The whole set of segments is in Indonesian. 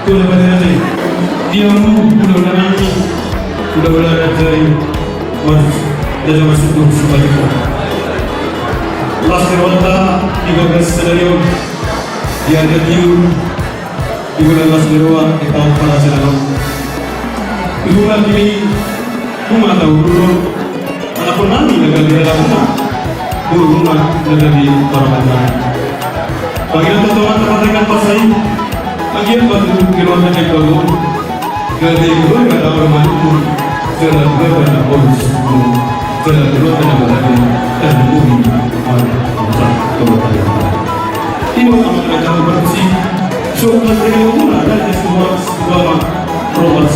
Kuda berada dia mau kuda nanti kuda berada dari dari masuk sebaliknya. Last ronda 13 scenario dia ada di bulan Las Dewa di tahun para scenario. Bulan ini rumah tahu dulu anakpun nanti negara di dalam rumah dulu rumah negara di orang-orang. Bagian teman-teman dengan pasai bagian batu kilometer dari dulu dari dulu ada orang itu jalan berada bonus jalan berada berada dan bumi ada kemudian ini orang mereka bersih sobat dari rumah ada semua robot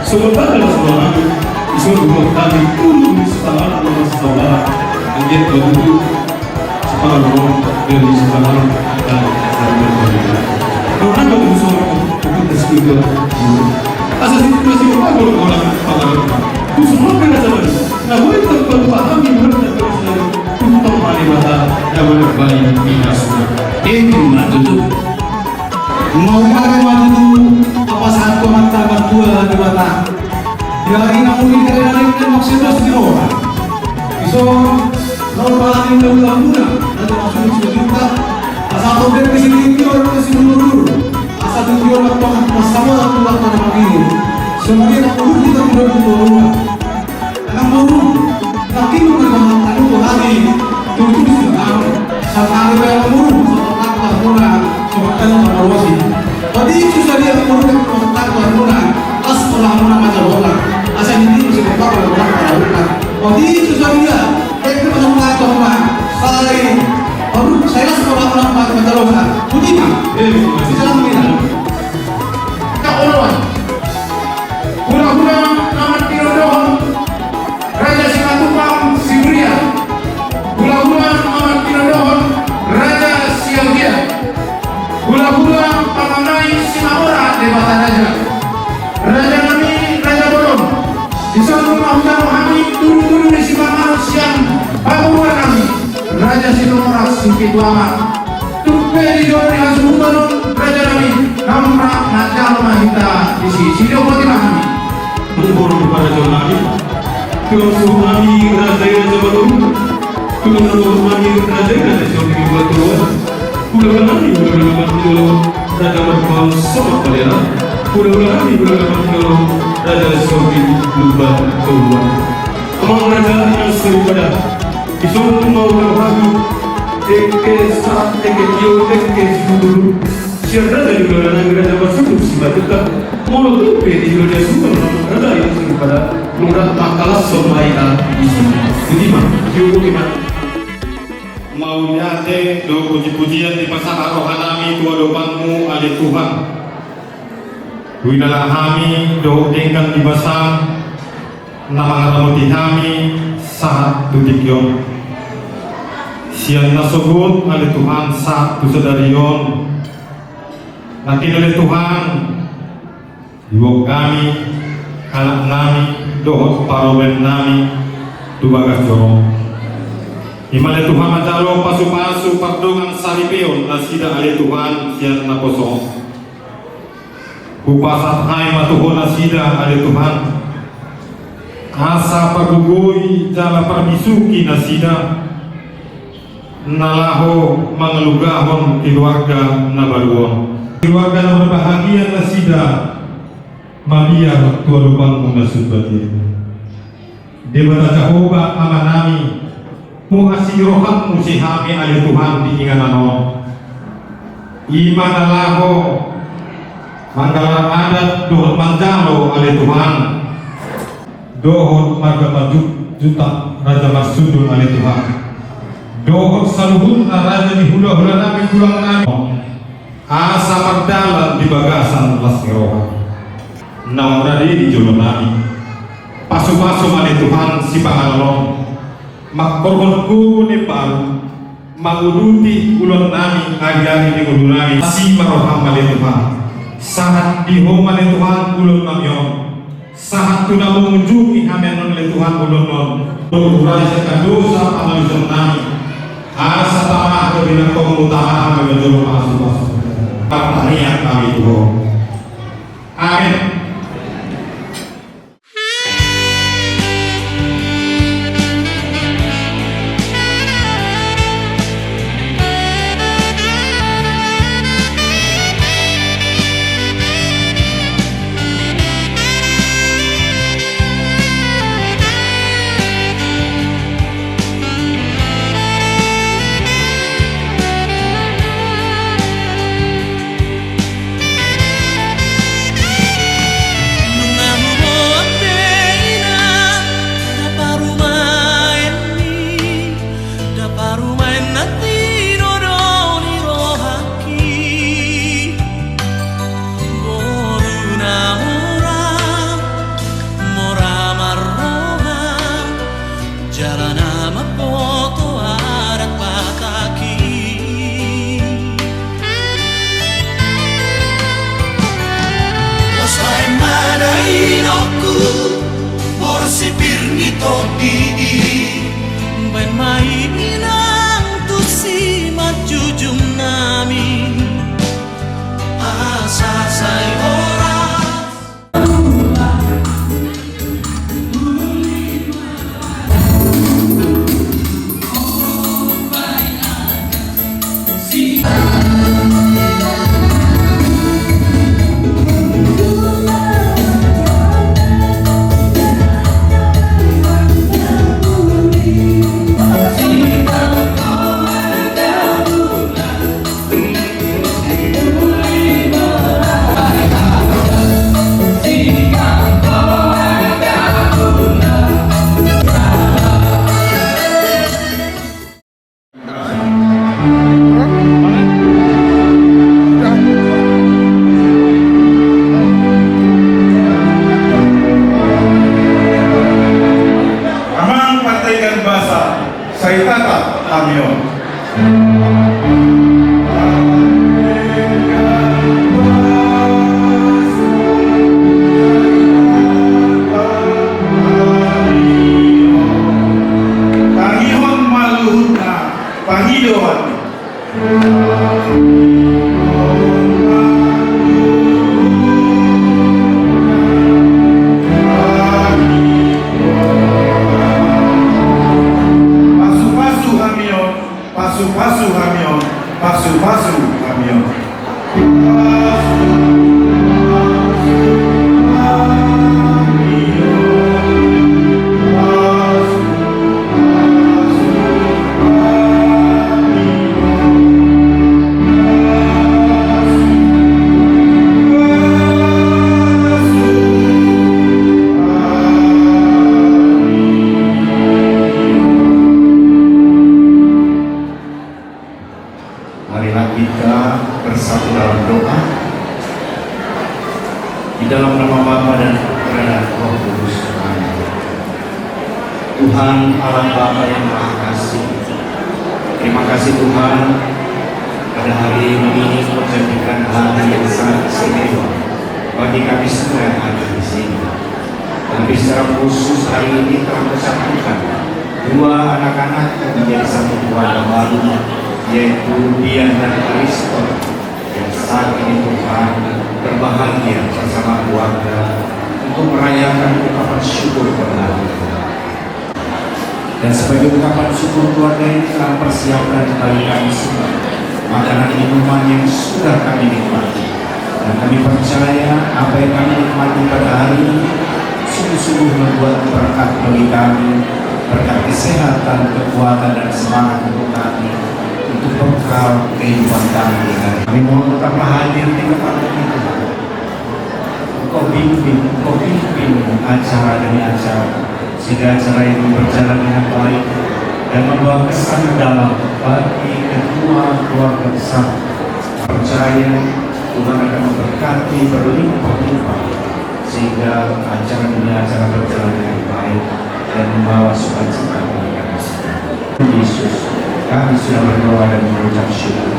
sobat adalah seorang disuruh kami dulu setelah setelah bagian batu separuh dari separuh dan kalau ada unsur untuk diskusi asal situasi apa kalau orang itu semua kena jalan. Nah, boleh terpahami benar terus untuk mata yang berbaik minus. Itu tutup. Mau pakai waktu itu apa satu mata berdua di mata. Dari namun ini karena maksudnya sedih orang. So, kalau pakai dalam guna, ada maksudnya juga. Asal kau dari sini orang masih dulu. Asal tujuh orang sama satu waktu ini. Semuanya tak perlu kita berdua. Anak baru, tapi bukan anu hari tujuh sudah. Saat hari yang baru, saat apa mula, seperti yang baru sih. Tadi susah dia perlu kita mula. As sekolah mula macam bola. Asal ini mesti kita bola bola. Tadi susah dia. Kita macam macam bola. Saya sekolah mula macam bola. Budi mah. Siapa mina? Kau orang. Pura-pura amat tirodohon Raja Simatupang Siburia. Pura-pura amat tirodohon Raja Siagia. Pura-pura pamanai Simahora Dewata Raja. Raja kami Raja Bodong. Di sana rumah kami turun-turun di Simamar siang Papua kami. Raja Sinomora Simpitu Amat. Tupe di Jori Hasumutanun Raja kami Kamra Najal Mahita di sisi Diokotima kami. Menurut kepada Jonari, Kami Raja Baru, Kami Raja Jogi Batu, Pulau Nani Raja Berbang Sobat Kalera, Pulau Nani Raja Jogi Lubat Keluar. Amang Raja yang serupada, disuruh mau berbagi, Eke Kio, Eke Suduru, siapa dari Raja Bersatu Sibajuka, Molo tuh di Indonesia semua ada yang serupada murah makalah somaita di sini. Jadi mah, gimana? Mau nyate do puji-pujian di pasar rohanami tua dopanmu ada Tuhan. Winalah kami do tinggal di basang nama ramuti kami saat tutikyon. Siang nasubut ada Tuhan saat tusadarion. Nanti oleh Tuhan ibu kami, anak kami, dohot paroben kami, tubagas jorong. Imale Tuhan macalo pasu-pasu pardongan saripeon nasida ale Tuhan sian naposong. Kupasat hai matuhon nasida ale Tuhan. Asa pagugui jala parbisuki nasida. Nalaho mangelugahon keluarga nabaruon. Keluarga yang berbahagia nasida. Maria tua lubang munasud batin. Debata Jehovah amanami mengasih roham musihami ali Tuhan diinganano. Iman alaho manggalar adat dohot manjalo ali Tuhan. Dohot marga maju juta raja marsudun ali Tuhan. Dohot saluhun raja ni hula-hula nami tulang nami. Asa mardalan di bagasan las ngeroha. Namun di jodoh nabi pasu-pasu mali Tuhan si pangalong makkorhonku ni paru maguduti ulon nami agari di kudu nami si maroham mali Tuhan saat diho mali Tuhan ulon namyon saat tuna mengunjungi hamen mali Tuhan ulon non berurai sekadosa amalusan nami asa tamah kebilang komutama kami menjodoh pasu-pasu pertanian kami Tuhan Amin. Ben mainang tu si majujum nami asa sai ora Marilah kita bersatu dalam doa di dalam nama Bapa dan Putra dan Roh Kudus. Amin. Tuhan Allah Bapa yang Maha Kasih, terima kasih Tuhan pada hari ini menjadikan hari yang sangat istimewa bagi kami semua yang ada di sini. Tapi secara khusus hari ini telah bersatukan dua anak-anak menjadi satu keluarga baru, yaitu Dian dan Aristo, yang saat ini Tuhan berbahagia bersama keluarga untuk merayakan ungkapan syukur kepada Tuhan. Dan sebagai ungkapan syukur, keluarga ini telah persiapkan bagi kami semua makanan minuman yang sudah kami nikmati. Dan kami percaya apa yang kami nikmati pada hari ini sungguh-sungguh membuat berkat bagi kami, berkat kesehatan, kekuatan, dan semangat untuk kami untuk bekal kehidupan kami. Kami mohon tetaplah hadir di tempat ini. Engkau pimpin acara demi acara, sehingga acara ini berjalan dengan baik dan membawa kesan dalam bagi kedua keluarga besar. Percaya Tuhan akan memberkati berlimpah-limpah sehingga acara demi acara berjalan dengan baik dan membawa sukacita bagi kami semua. Yesus, kami sudah berdoa dan mengucap syukur.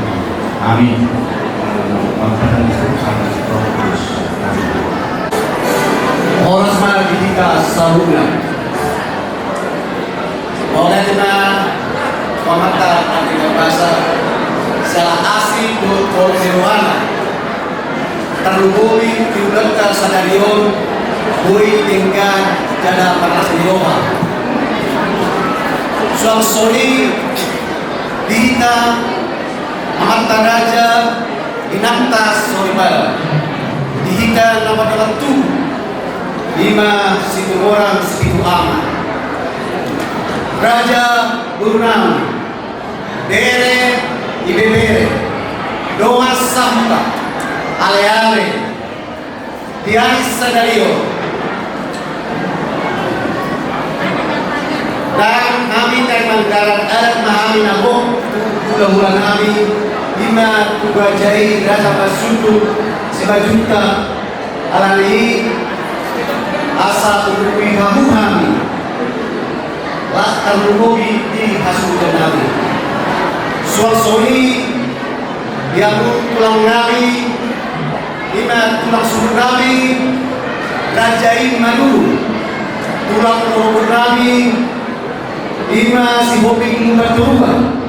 Amin. Bapa dan Tuhan Roh Kudus. Oras mari kita saluran. Oleh kita komentar anti bahasa salah asli buat Polisiwana terlubui diulangkan sadarion bui tingkat jada panas diroha suang soli dihita amanta raja inamtas soribala dihita nama dalam tu lima situ orang situ aman raja Burnam bere ibebere doa sampa ale-ale diaris sadario dan kami dari Manggaran adat mahami nabok hula-hula kami lima kubajai raja Basutu sebajuta alani asa tubuhi kamu kami lakar rumobi di hasudan kami suasoni yang tulang kami lima tulang subuh kami rajain madu tulang turun kami lima si hobi mumbat turun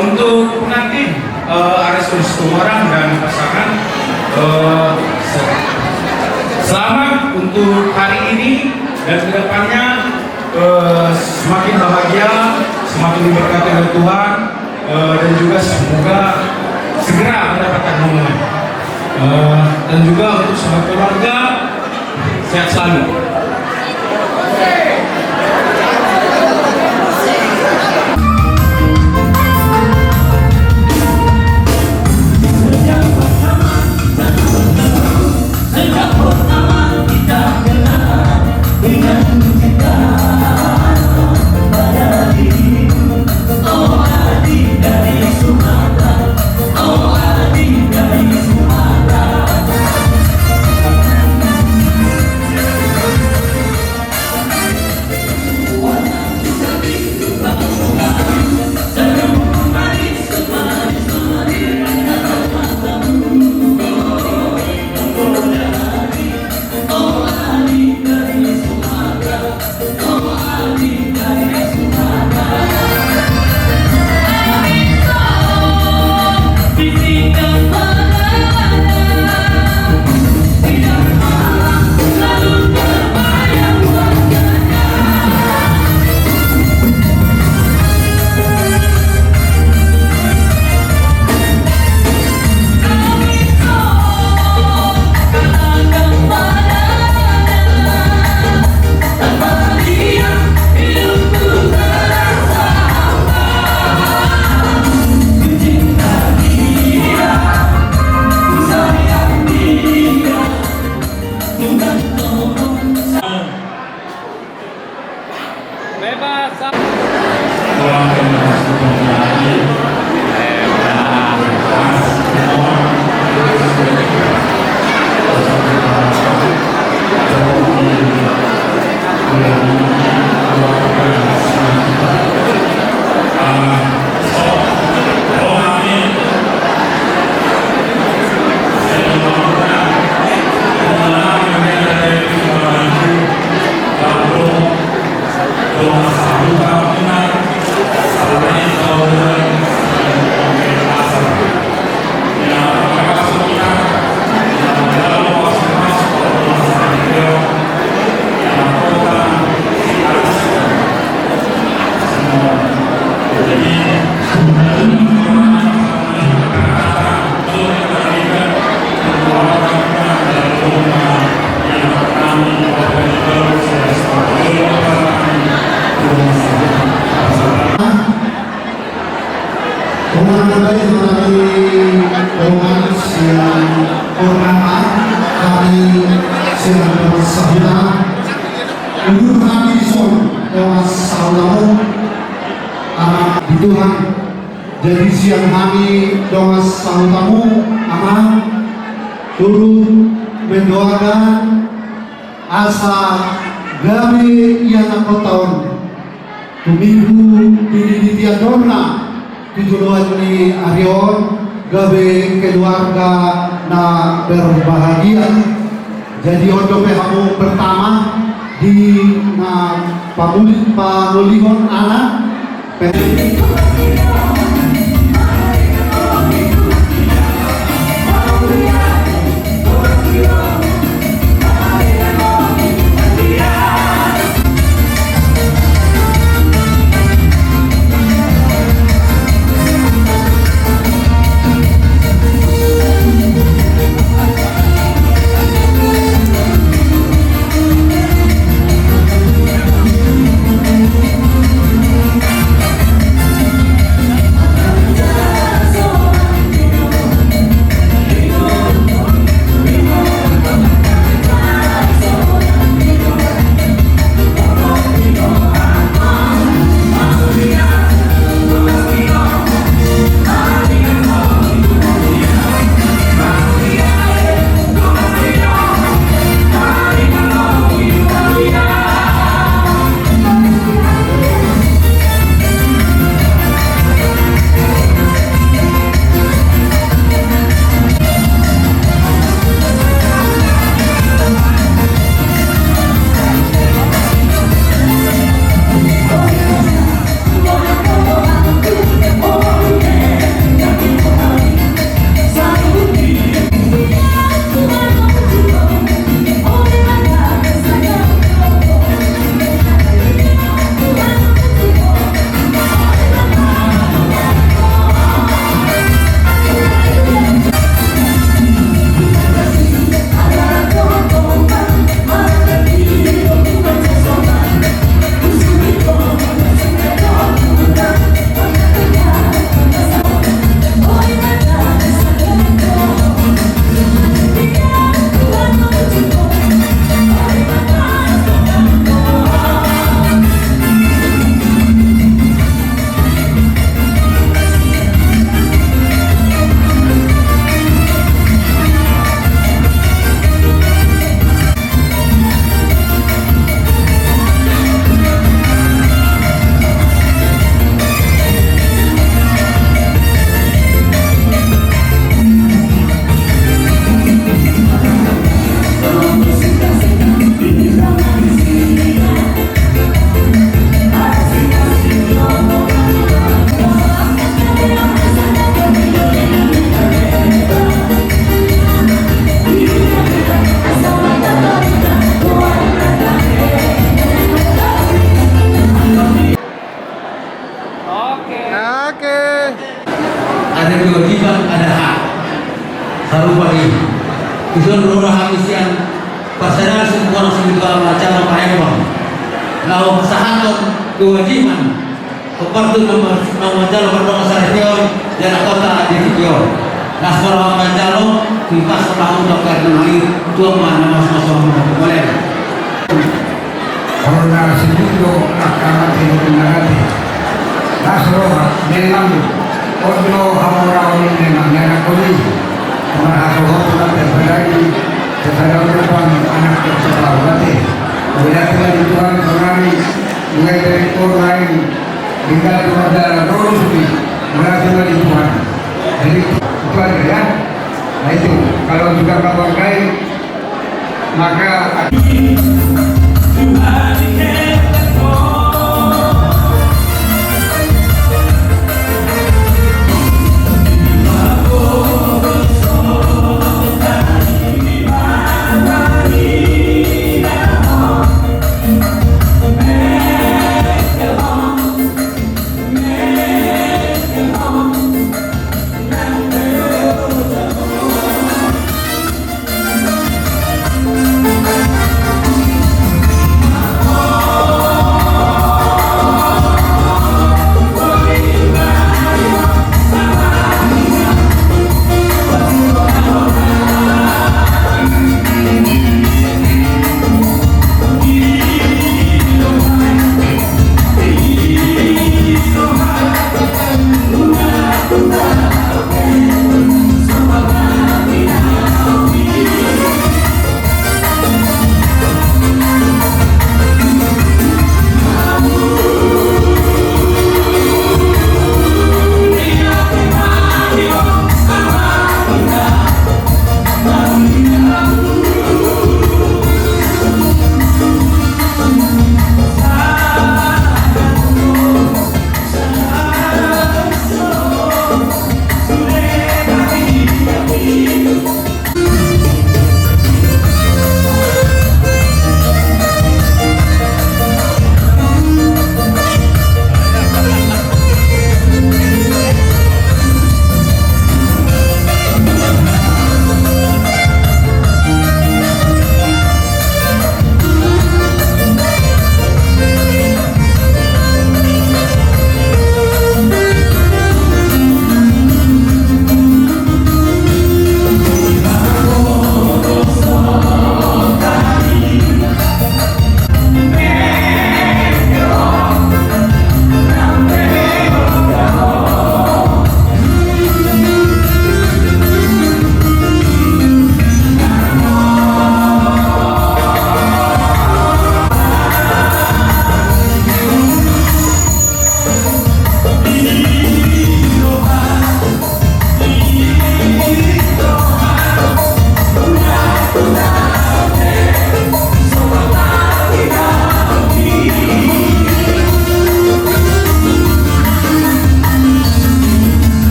Untuk pengantin Aristus Tumarang dan pasangan, selamat untuk hari ini dan kedepannya semakin bahagia, semakin diberkati oleh Tuhan, dan juga semoga segera mendapatkan momen. Dan juga untuk sahabat keluarga, sehat selalu. Tuhan, jadi siang hari doa salutamu aman turut mendoakan asa gawe yang aku tahun tumibu pinitian dorna tujuan ni Arion gawe keluarga na berbahagia. Jadi untuk kamu pertama di na pamulihan anak Ada kewajiban, ada hak. Sarupagi. Isun lurah habisian pasarnya semua semua macam apa yang bang. Lalu sahabat kewajiban. Kepertu nomor jalan berdua sarjun dan kota di Tokyo. Nasrul Manjalo kipas tahun dokter mengalir tuan mana mas-mas boleh. Corona segundo akan dimengerti. Nasrul memang odlo hamora memang nenek kuli. Merahasiakan sudah terjadi secara depan anak tersebar berarti. Bila kita Tuhan kembali mulai dari orang hingga kepada roh suci berarti dari Tuhan. Jadi itu aja ya. Nah itu kalau sudah kabar baik maka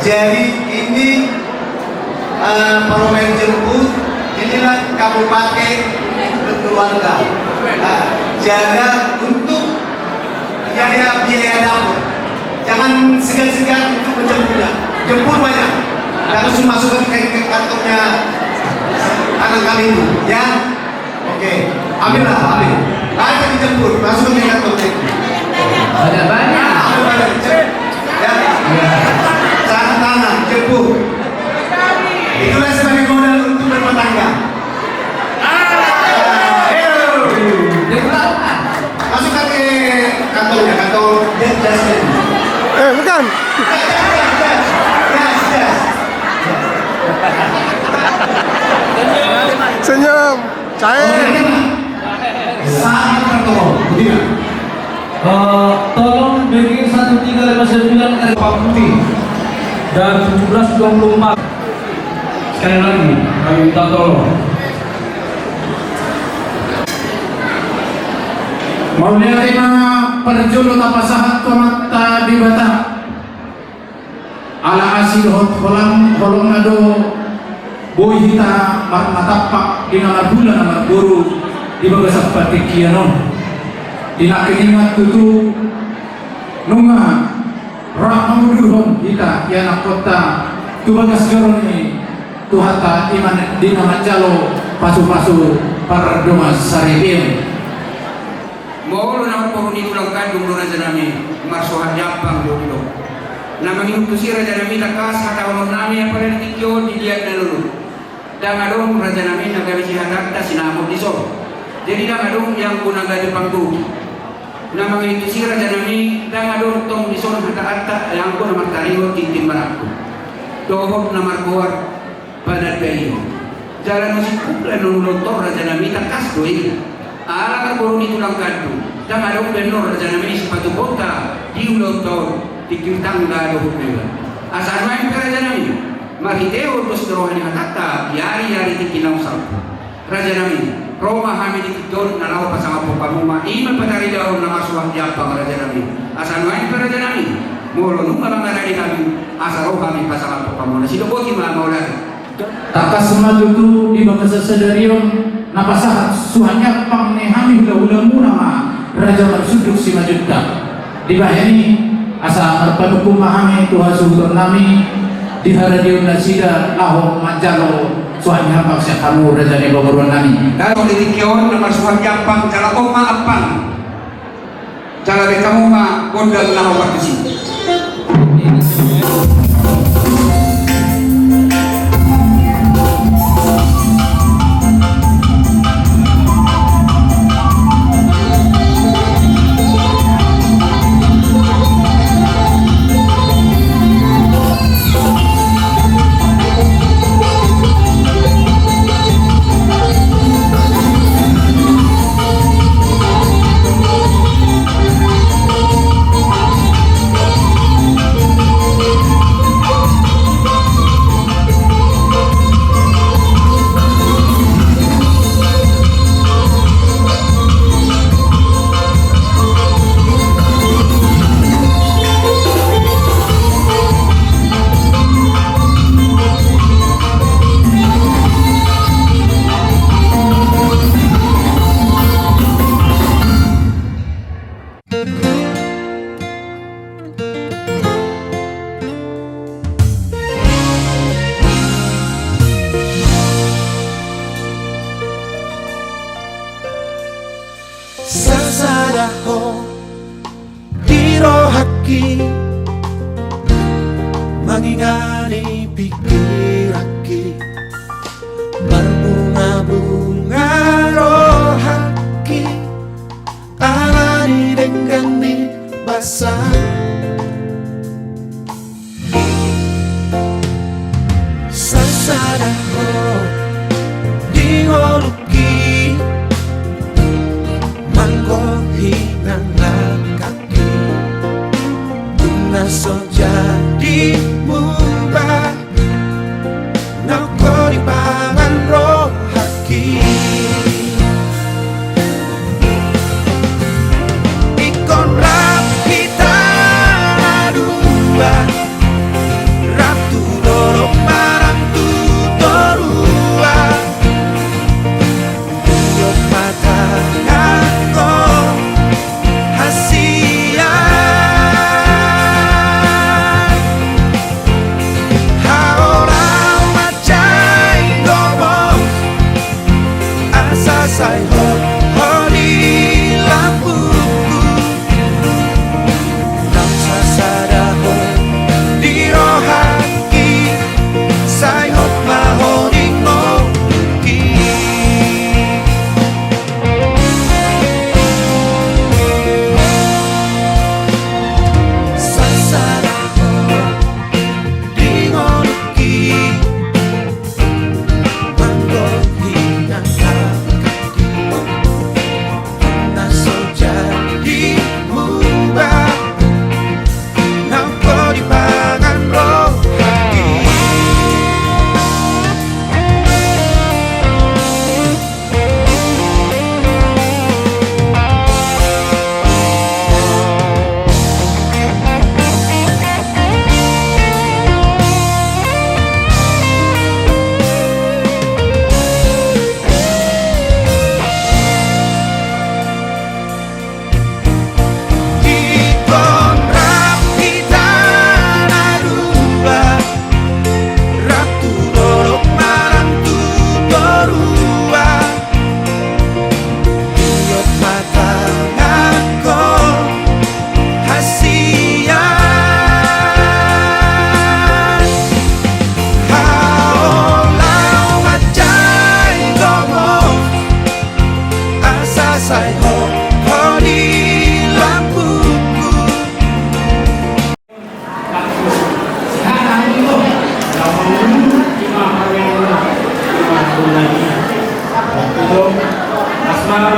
Jadi ini parlemen jemput, inilah kamu pakai keluarga. Jaga untuk biaya dapur. Jangan segan-segan untuk menjemputnya. Jemput banyak. Langsung masukkan ke kantongnya anak kami itu, ya. Oke, ambillah, ambil. Ayo dijemput, masukkan ke kantongnya. Ada banyak. Ya. Tangan. jemput. Itulah sebagai modal untuk berumah tangga. Masukkan ke kantongnya, kantong jasmin. Bukan. Jas. Senyum. Cair. Sangat tertolong, tidak? Tolong BG 1359 Pak Putih dan 1724. Sekali lagi kami minta tolong. Maunya terima perjodoh tapasahat mata di bata ala asil hot holong nado boy hita matapak di nama bulan nama guru di bagasak patikianon di nakiningat tutu nunga rahmudurhon hita yana kota tu bagas garoni tu hata iman di nama jalo pasu-pasu para domas saribim. Maulo na poroni tulang kandung do raja nami marsohan japang do do. Na manginum tu si raja nami takas hata ulun nami apa dari tikyo dilihat na lulu. Dan adong raja nami nagari si hatak ta sinamot di so. Jadi dan adong yang guna gadi pangtu. Na manginum tu si raja nami dan adong tong di so hata yang guna martaringo tintin barakku. Dohok na markuar pada bayi. Jalan musik kupla nulun tor raja nami takas doi. Ala kan boroni tulang kadu dan ada benor raja nami sepatu kota di ulang tahun di tangga do hubungan asal main raja nami mahiteo terus rohani hatata yari tikinau sampu raja nami Roma hamil tikton nalau pasang apa pamuma iman patari daun nama suah japang raja nami asal main raja nami molo nunga langgar di kami asal roh kami pasang apa pamuna sido boti maulana Takas semaju tu di bangsa sedarion napasahat suhanya pang nehami hula-hula nama raja marsuduk si majutta di bahani asa marpanukum mahami tuha suhuton nami di haradion nasida lahong manjalo suhanya paksa kamu raja ni babaruan nami kalau di kion nama suah japang jala oma apang jala de kamu ma gondal lahu waktu si. Sasadaho dirohaki mangingani pikiraki berbunga-bunga rohaki alani denggani basah sasadaho dingoluki manggohinang kaki tunaso jadi mubah nako di pangan rohaki ikon rapita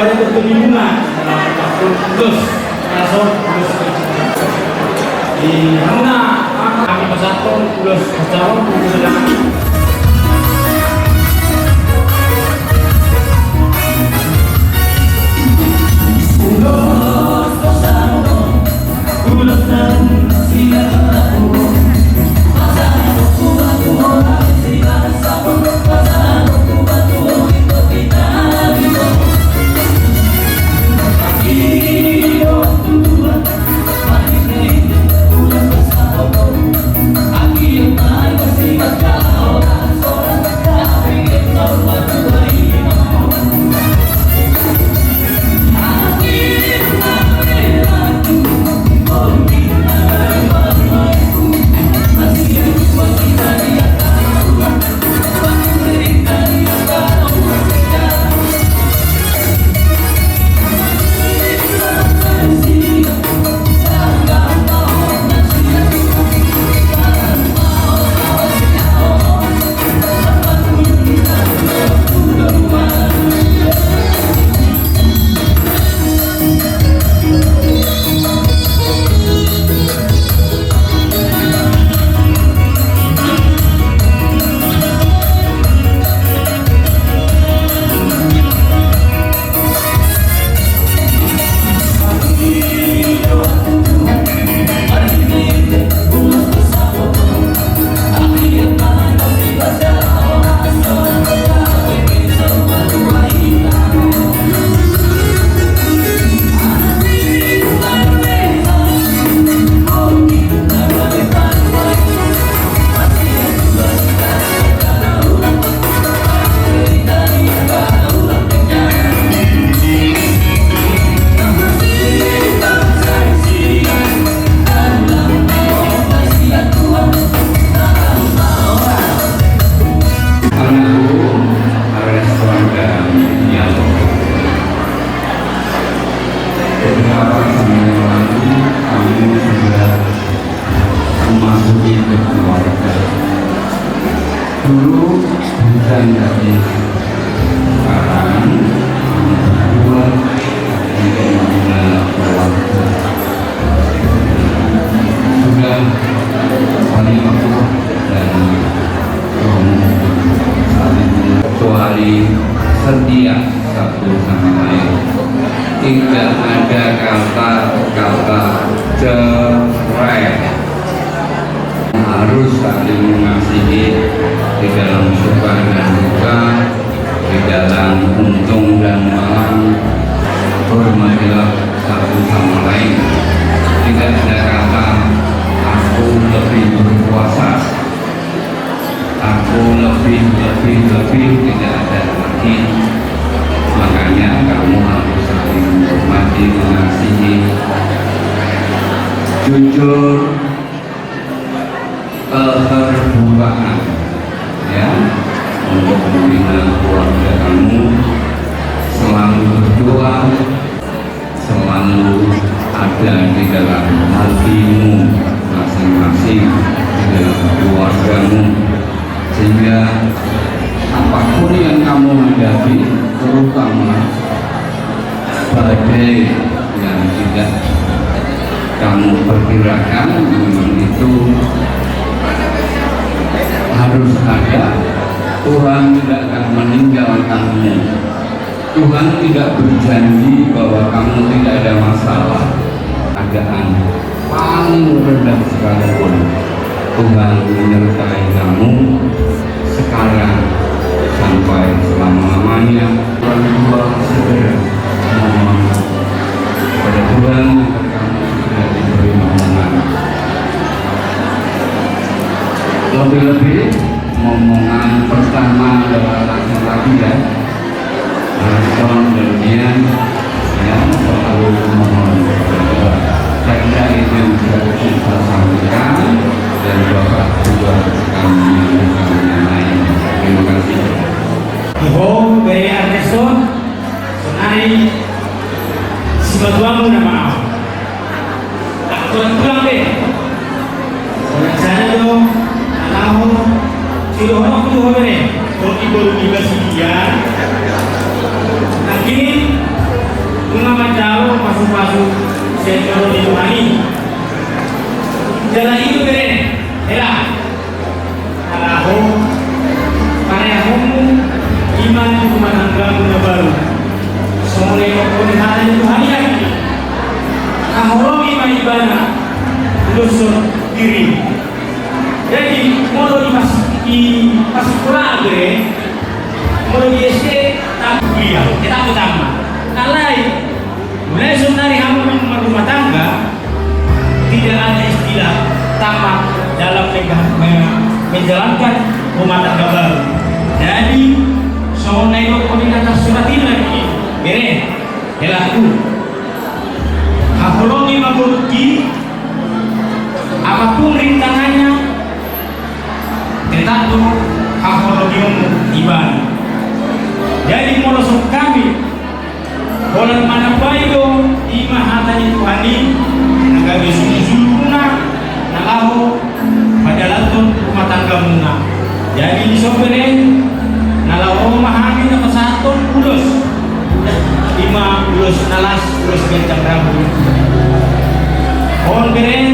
banyak bertujuh bunga dalam tahun plus langsung plus di mana kami pasatun plus pasatun sedang dulu bukan dari sekarang berdua untuk mengenal keluarga sudah saling menguat dan saling kecuali setia satu sama lain, tidak ada kata-kata cerai, harus saling mengasihi di dalam suka dan duka, di dalam untung dan malang. Hormatilah satu sama lain. Tidak ada kata aku lebih berkuasa, aku lebih, tidak ada lagi. Makanya kamu harus saling menghormati, mengasihi, jujur, keterbukaan, ya, untuk membina keluarga kamu, selalu berdoa, selalu ada di dalam hatimu masing-masing, di dalam keluargamu, sehingga apapun yang kamu hadapi, terutama badai yang tidak kamu perkirakan, memang itu harus ada. Tuhan tidak akan meninggalkanmu. Tuhan tidak berjanji bahwa kamu tidak ada masalah. Keadaan paling rendah sekalipun, Tuhan menyertai kamu sekarang sampai selama-lamanya. Berdua segera mohon pada Tuhan agar kamu segera diberi momongan. Lebih-lebih momongan pertama adalah laki-laki, ya, respon demikian, ya, selalu mohon berdoa. Karena itu yang kita sampaikan dan Bapak juga akan menyampaikan yang lain. Terima kasih. Ibu dari Arteson, senai si batuamu nama aku pulang deh. Sana dong, anakmu si orang tu apa ni? Kau ibu universiti ya. Lagi masuk sektor di Tuhan. Jalan itu beren, elah. Kalau parehomu iman itu mananggamu na baru. Semula pemeliharaan itu hanya kahorong iman ibadah lusur diri. Jadi mau di pasukula beren, mau di SD tak kuliah, kita utama. Alai mulai sebenarnya kamu rumah tangga tidak ada istilah tamat dalam menjalankan rumah tangga baru. Jadi soalnya itu kami kata surat ini lagi bere helaku hakolongi mabuki apapun rintangannya tetap tuh hakolongi ibadah. Jadi molosok kami bolan mana bayo ima hatanya Tuhani nagabi sumuna nalaho padalaton rumah tangga muna. Jadi di soberen nalaho mahami na kasaton ulos 5 ulos nalas ulos kencang rambut on beren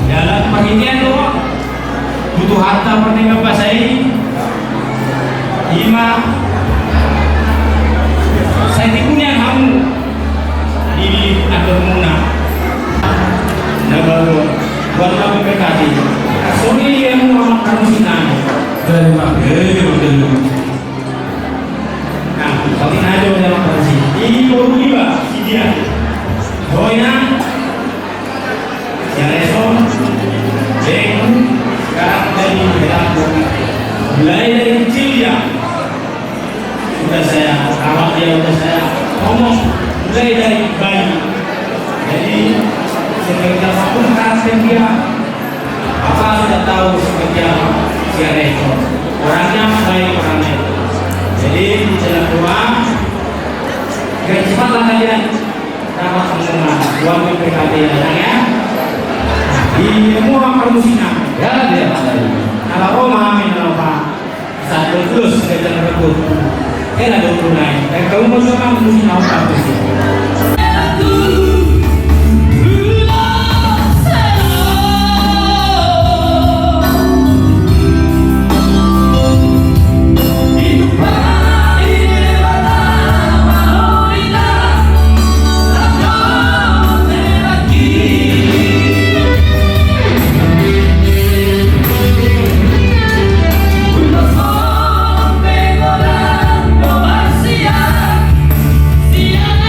jalan pahinian doa butuh harta pertengah pasai 5 saya tikunya kamu di atur muna nah baru buat kami berkati suri yang mau kamu sinan Terima kasih. nah kami aja dalam kasih ini baru juga si dia doanya ya reson jeng sekarang dari berlaku mulai dari kecil dia sudah saya rawat dia, sudah saya ngomong mulai dari bayi. Jadi seperti apapun karakter dia, apa sudah tahu seperti apa si Resto. Orangnya baik orangnya. Jadi di dalam doa, kira cepatlah kalian rawat semua suami PKB ya. Di semua permusikan, ya dia. Kalau memahami apa satu terus kita rebut. Kaya na doon tunay. Kaya kamu mo siya kang muna ako tapos. Siang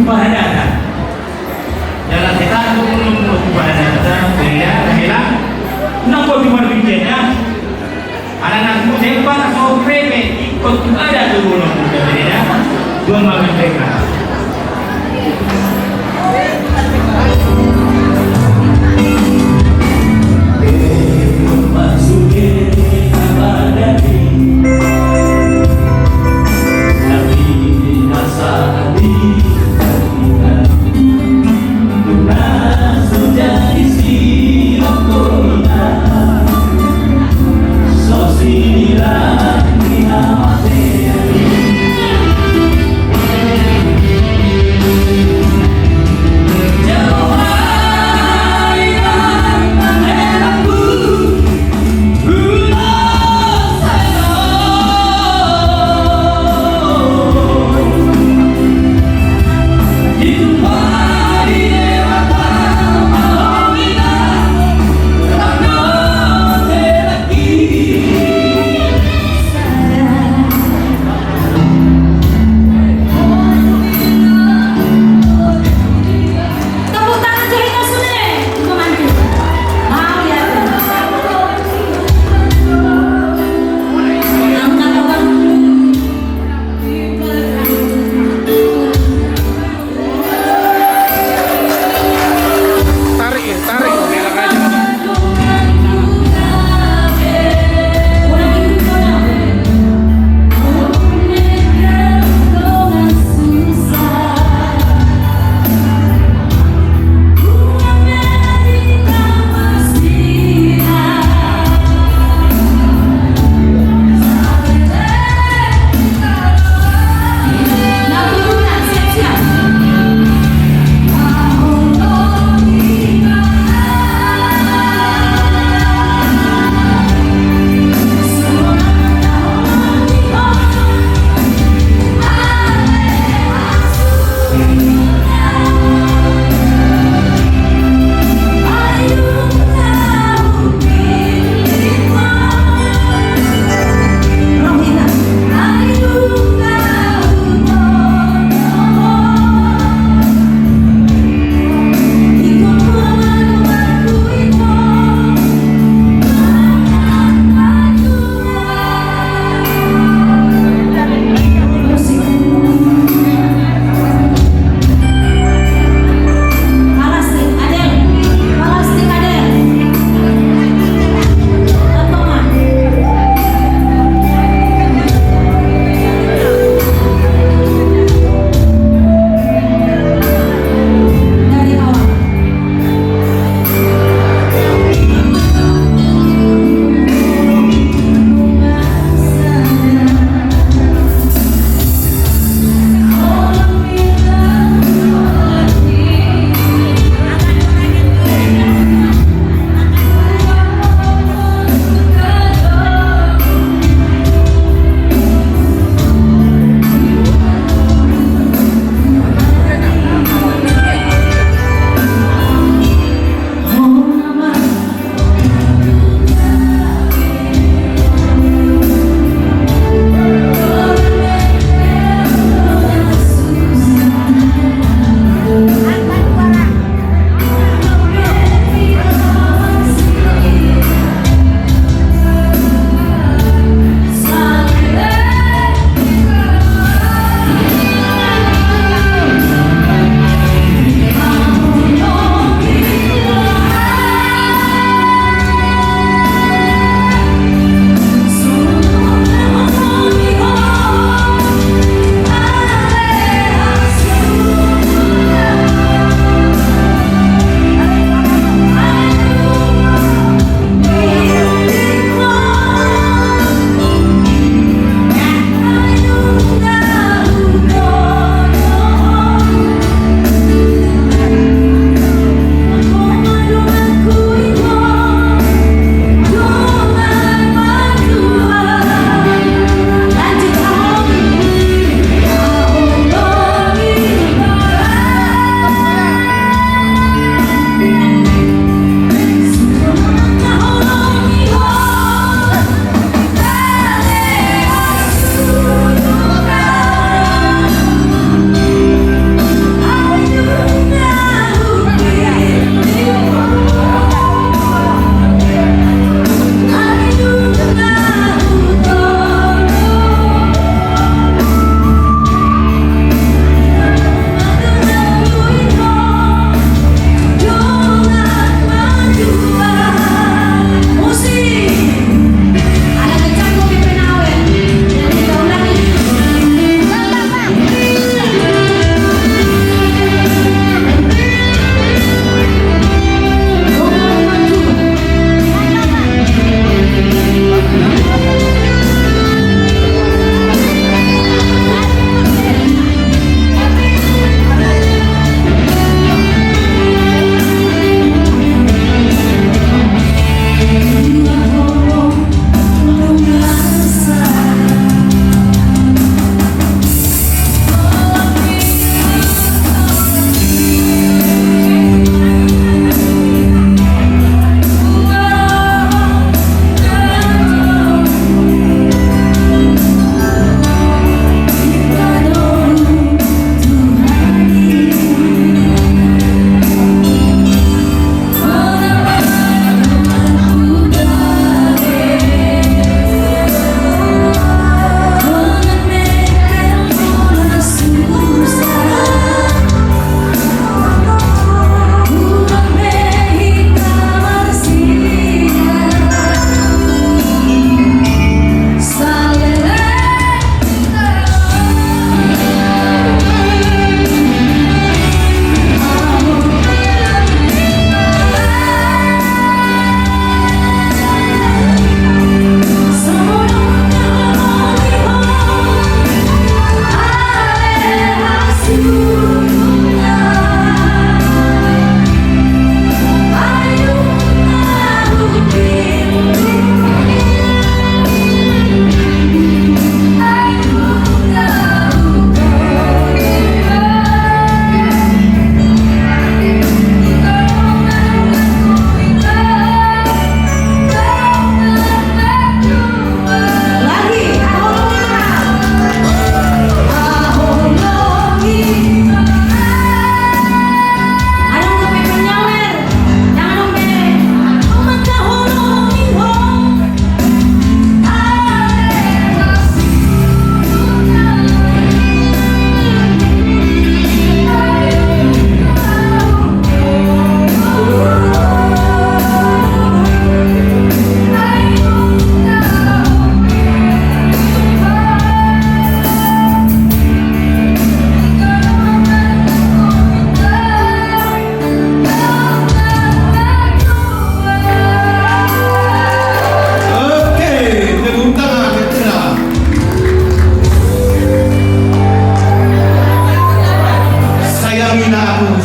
kepada jalan kita itu menurut kepada data beda hilang nang kau cuma bikinnya anak-anakmu hebat atau pepe ikut juga ada tuh belum beda dua makan mereka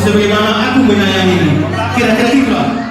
sebagaimana aku menyayangimu. Kira-kira itulah.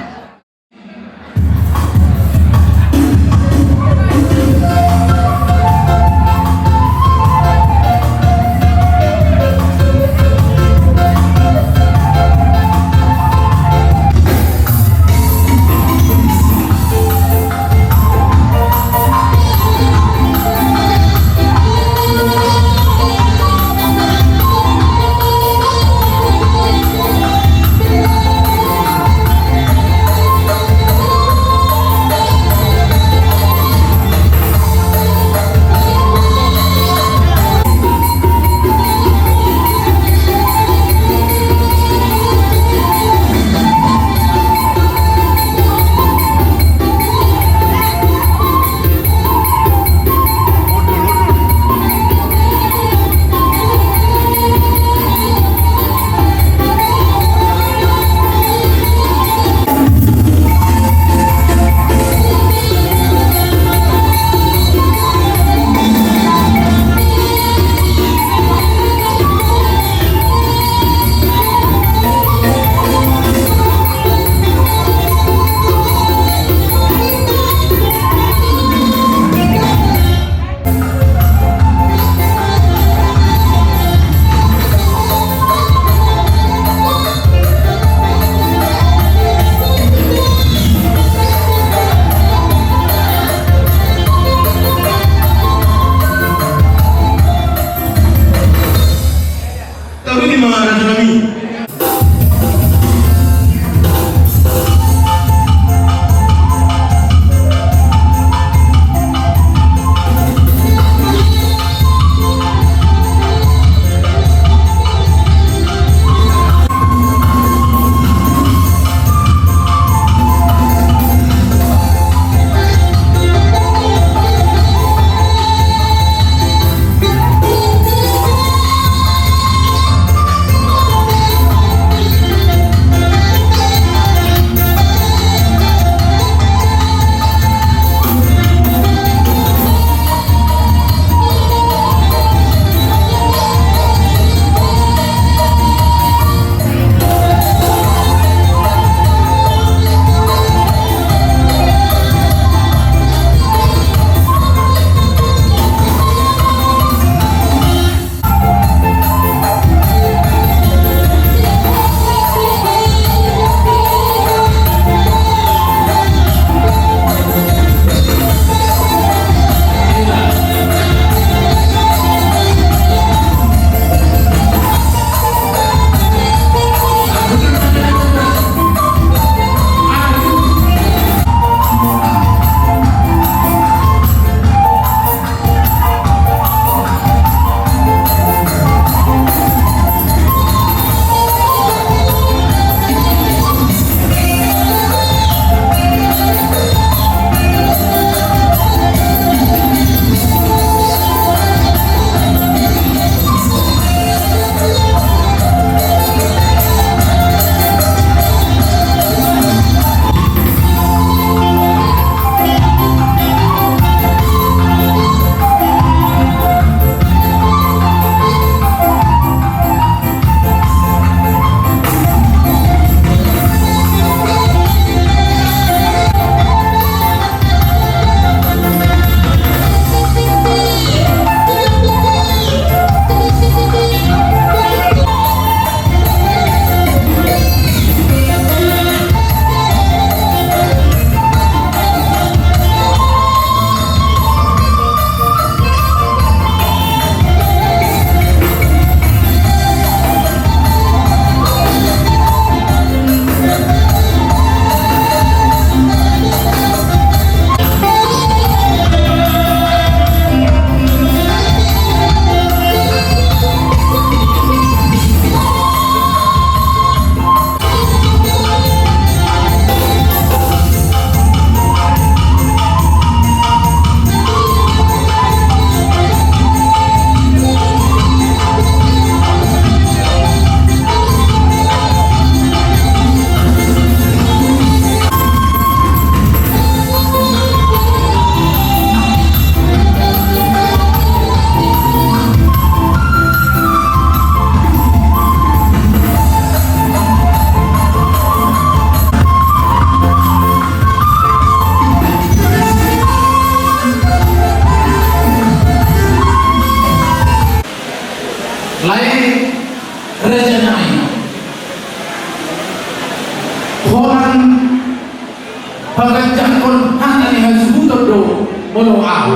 pagkajakon hana ni hasubuto do mono au.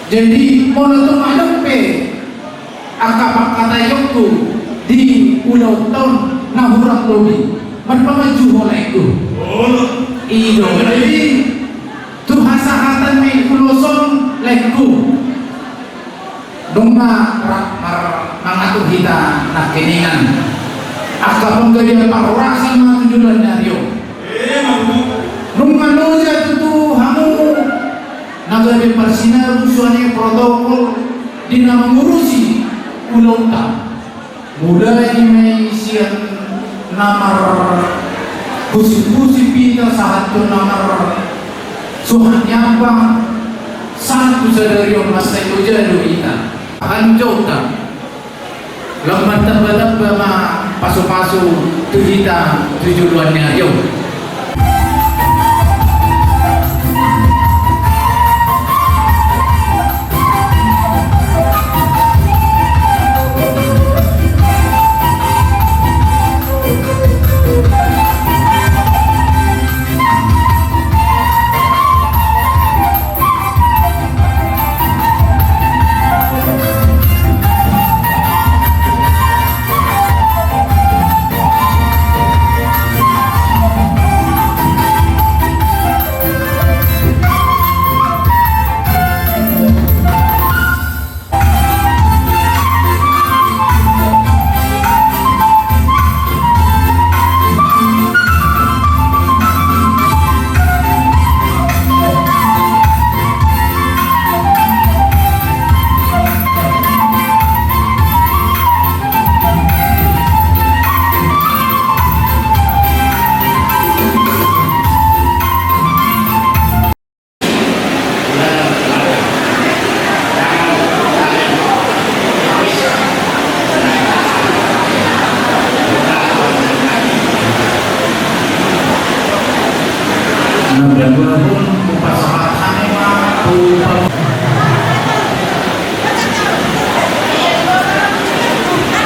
Jadi mono to madape akapakatayok tu di ulau tahun nahurang lobi berpamaju oleh itu ido jadi tu hasahatan mi kuloson lekku donga mangatur kita nak keningan akap menggaya parorasa ma tujuan dario donga noja tu hamu nagabe persinar usuane protokol dina mengurusi ulau tahun mulai may siyan namar kusip-kusip kita saat itu namar suhanya apa satu sadarion masa itu jadu kita hancur tak lemah tebal-tebal ma pasu-pasu tu kita tujuannya yuk.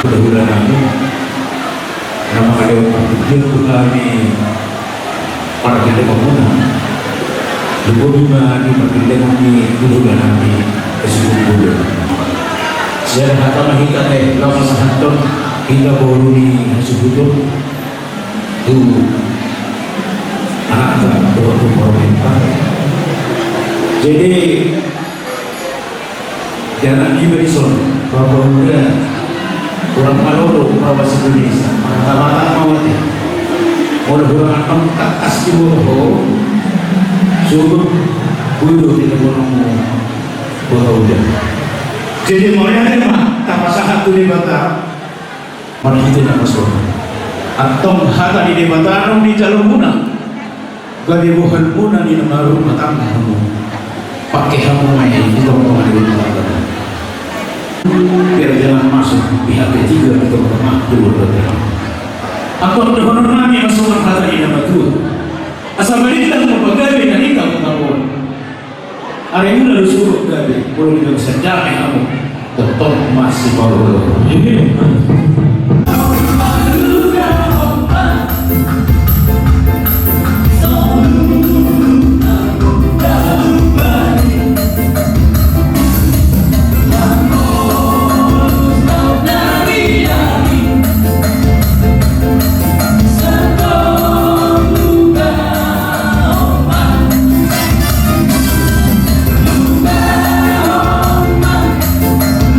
Mudah-mudahan kami nama kalian berpikir kami para kita pemuda Dukubima di perkembangan kami mudah-mudahan kami kesukuran sejarah kata mahita lama sahaton kita baru di Hasubuto itu anak-anak waktu pemerintah jadi jangan diberikan bahwa muda kurang maloro prawas Indonesia mata-mata mawati mudah-mudahan pangkat asli boho sungguh budu di temurungmu boho udah jadi mulai ada mah tapasahat tu di bata mana itu nak masuk atong hata di bata di jalur muna gabi bukan muna di namaru matang kamu pakai kamu main itu mau di bata biar jangan masuk pihak ketiga atau makhluk berdoa. Aku ada honor nami masuk hata ini nama tu. Asal mereka mau bergawe dengan kita mengawal. Hari ini lalu suruh gawe, kalau kita bisa jamin kamu tetap masih baru.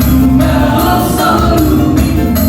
Lumba, oh, so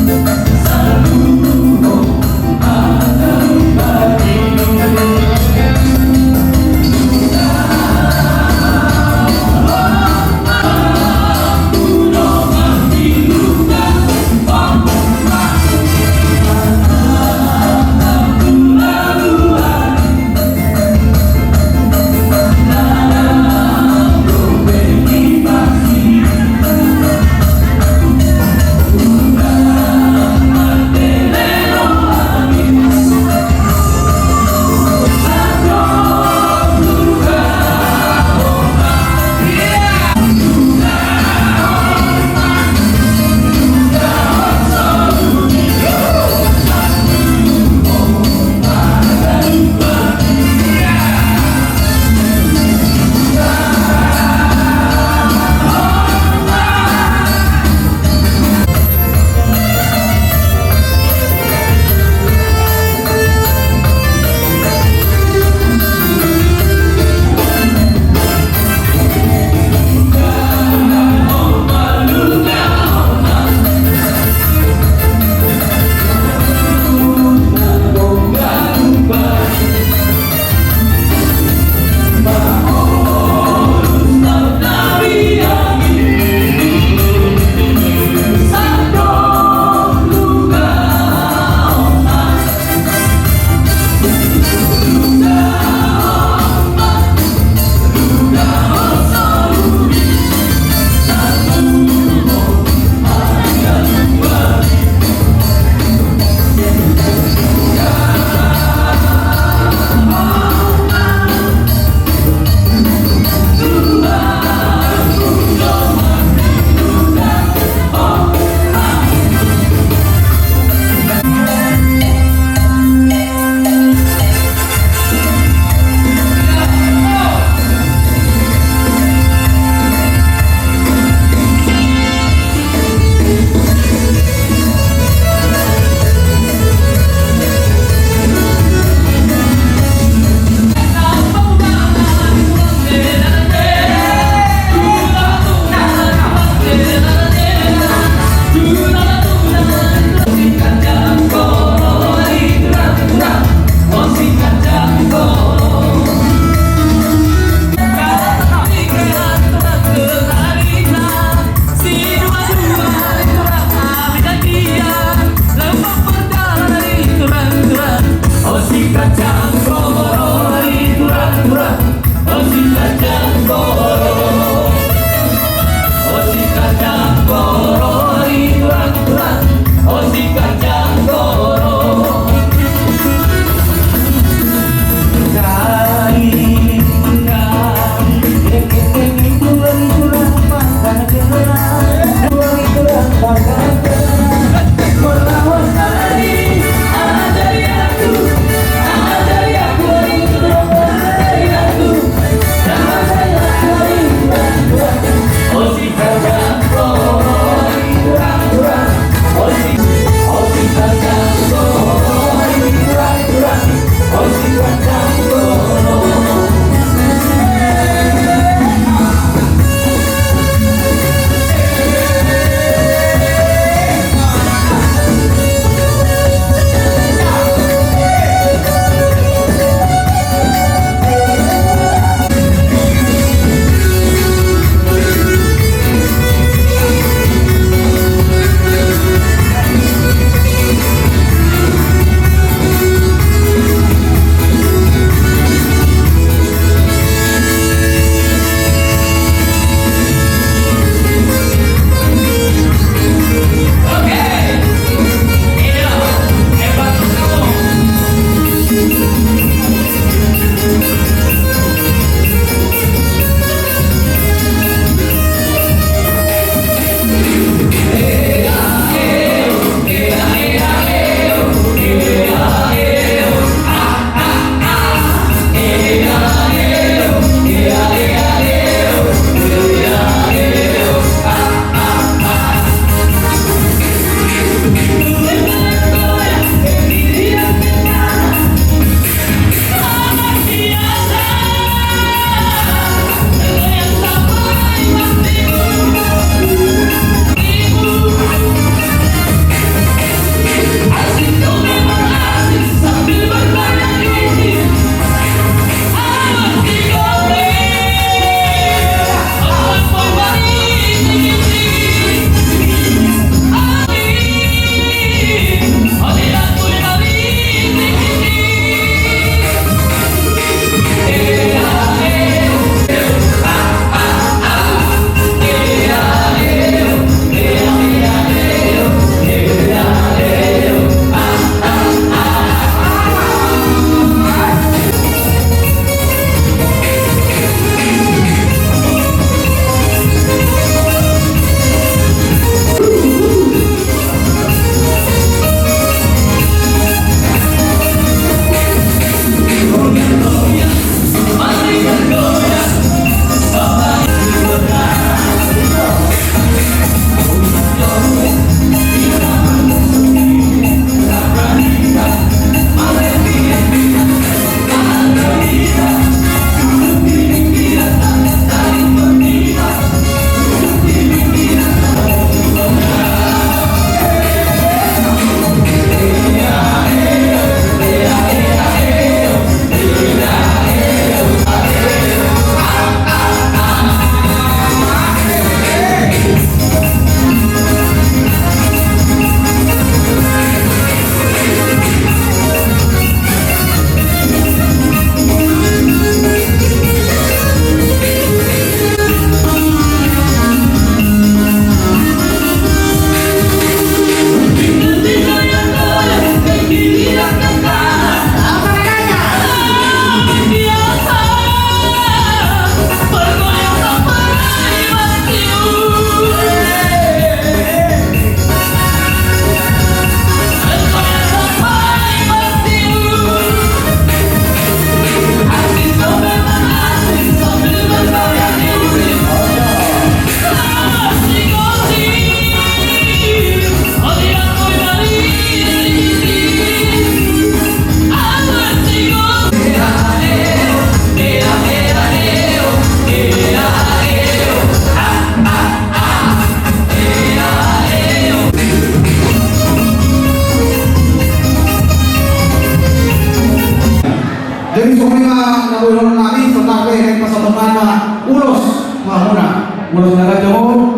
ulos Naga Jawa,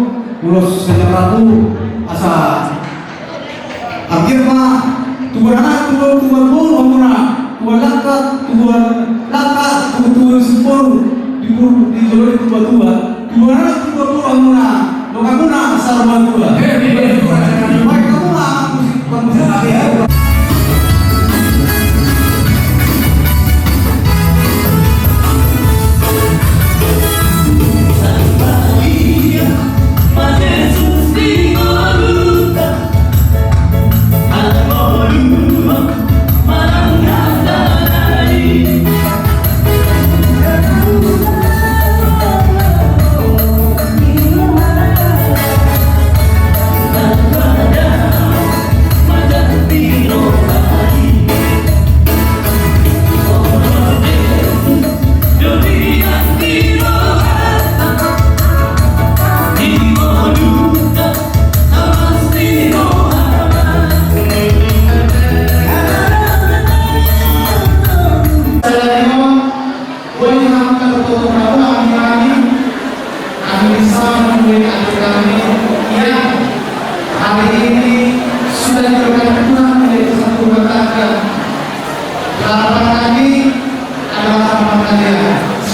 ulos Kanjeng Ratu asa akhirnya tuan anak tuan pun mamuna tuan laka tuan sepuluh di jalur tua tuan anak tuan pun mamuna lokamuna asal tua baik kamu lah musik ya.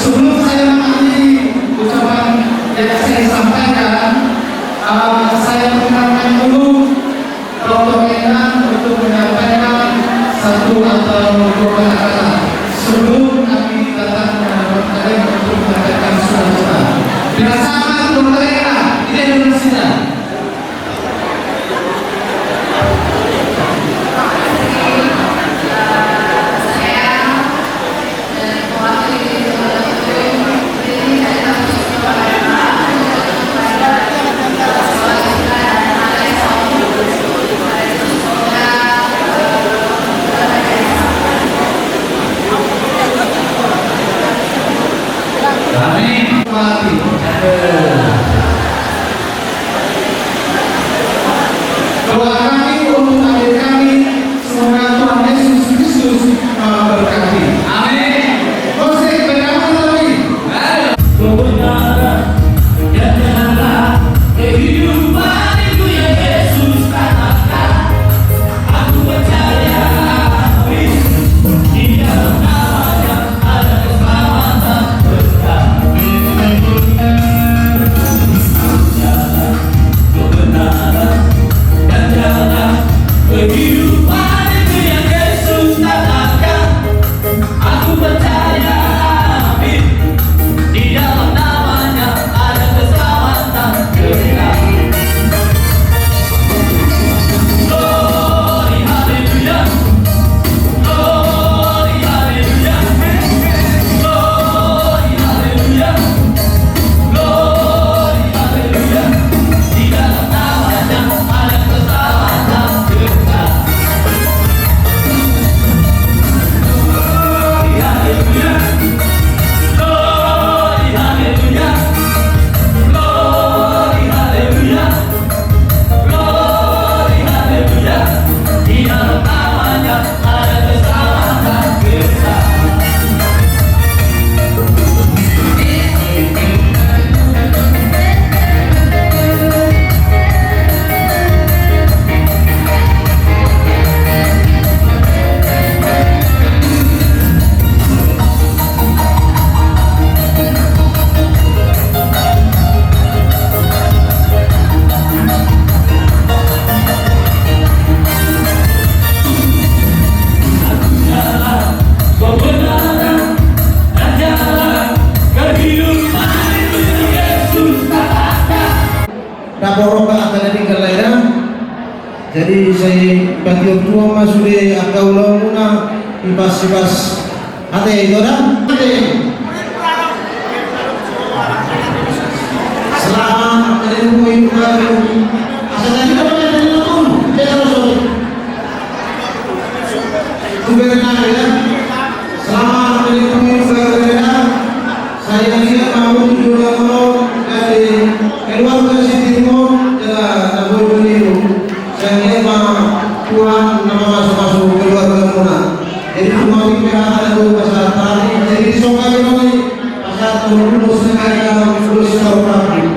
Sebelum saya mengakhiri ucapan yang saya sampaikan, saya mengenalkan dulu Dr. Enan untuk menyampaikan satu atau dua kata sebelum kami datang menghadap kalian untuk menyampaikan suara-suara. Dirasakan Dr. Enan, tidak dulu sidang. Doa kami untuk adik kami, semoga Tuhan Yesus Kristus memberkati. Amin. Musik bernama lagi. Kebenaran dan nyata kehidupan itu yang Yesus katakan. Aku percaya di dalam namanya ada keselamatan kekal. Kebenaran dan nyata kehidupan itu yang Yesus katakan. Aku percaya di dalam namanya ada keselamatan kekal. Glory haleluya, glory haleluya, glory haleluya, glory haleluya. Di dalam namanya ada keselamatan kekal. Glory haleluya. Glory haleluya, glory haleluya, glory haleluya. Di dalam namanya ada keselamatan kekal. Kebenaran dan jalan kehidupan itu yang Yesus katakan. Naporoka akan tinggal lain. Jadi saya bagi tua masuk di akau muna ibas ate itu dah. Selamat menemui baru. Asal tadi apa yang tadi pun dia terus. Kubenar ya. Selamat menemui baru. Saya lihat kamu juga mau dari keluarga Timur dan Abu Beliau. Saya Tuhan nama masuk keluarga Muna. Jadi semua pikiran itu pasal tadi. Jadi sokai pasal turun lulus negara lulus orang.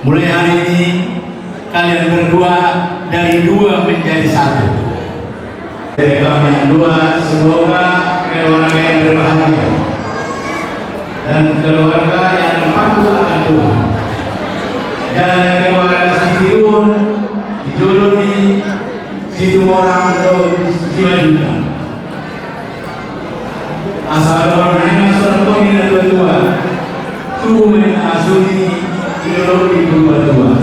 Mulai hari ini kalian berdua dari dua menjadi satu. Dari kami yang dua, semoga keluarga yang berbahagia dan keluarga yang patuh akan Tuhan. Dan keluarga Sidiun, Dijuluni, Sidumorang, Jimajuta. Asal orang-orang serta ini berdua, tuh menasuni ideologi berdua.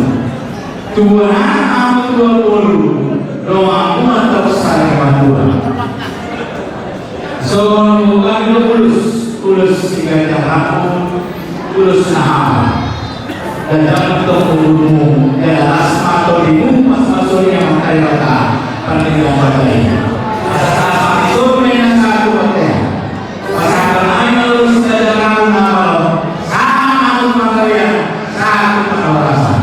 Tuhan amat 20, doamu atau saya Tuhan. Semoga ulus tiga jahat, ulus naham, dan jangan terpuluhmu, dan asma atau dimu pas maksudnya makai kata pada yang bagai. Itu memang satu hotel. Pasangan lain ulus tidak tahu nama sama makai satu pengawasan.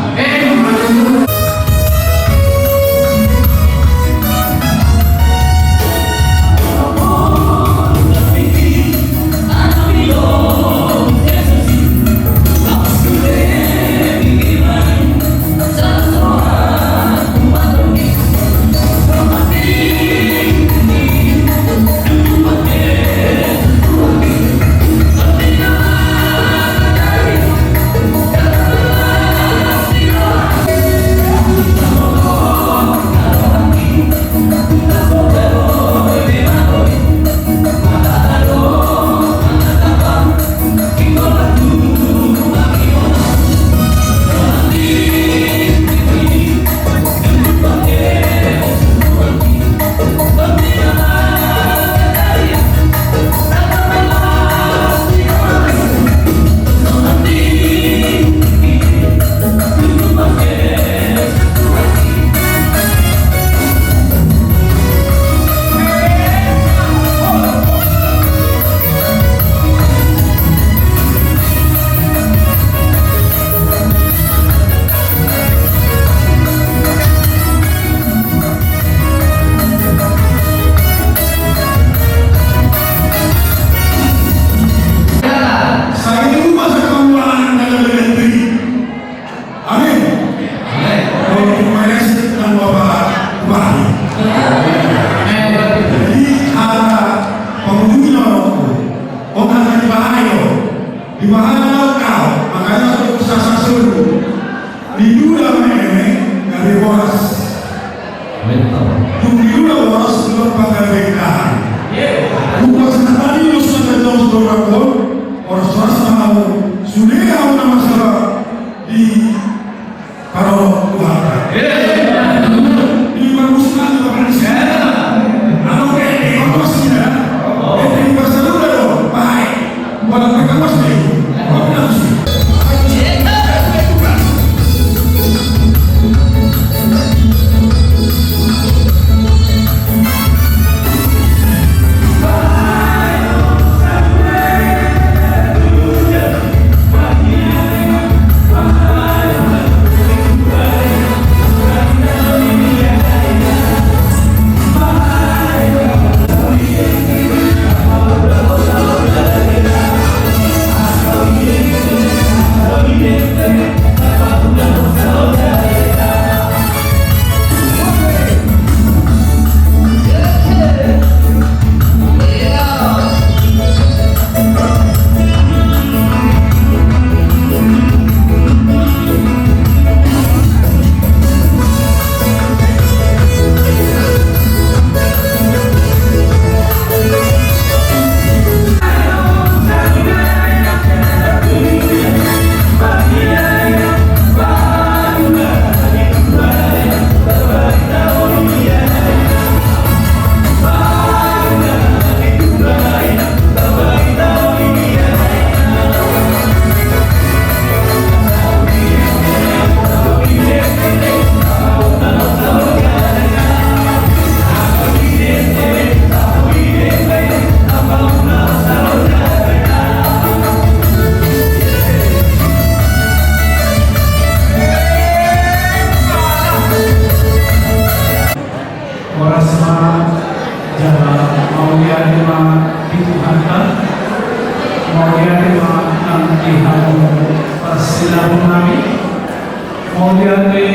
mau diate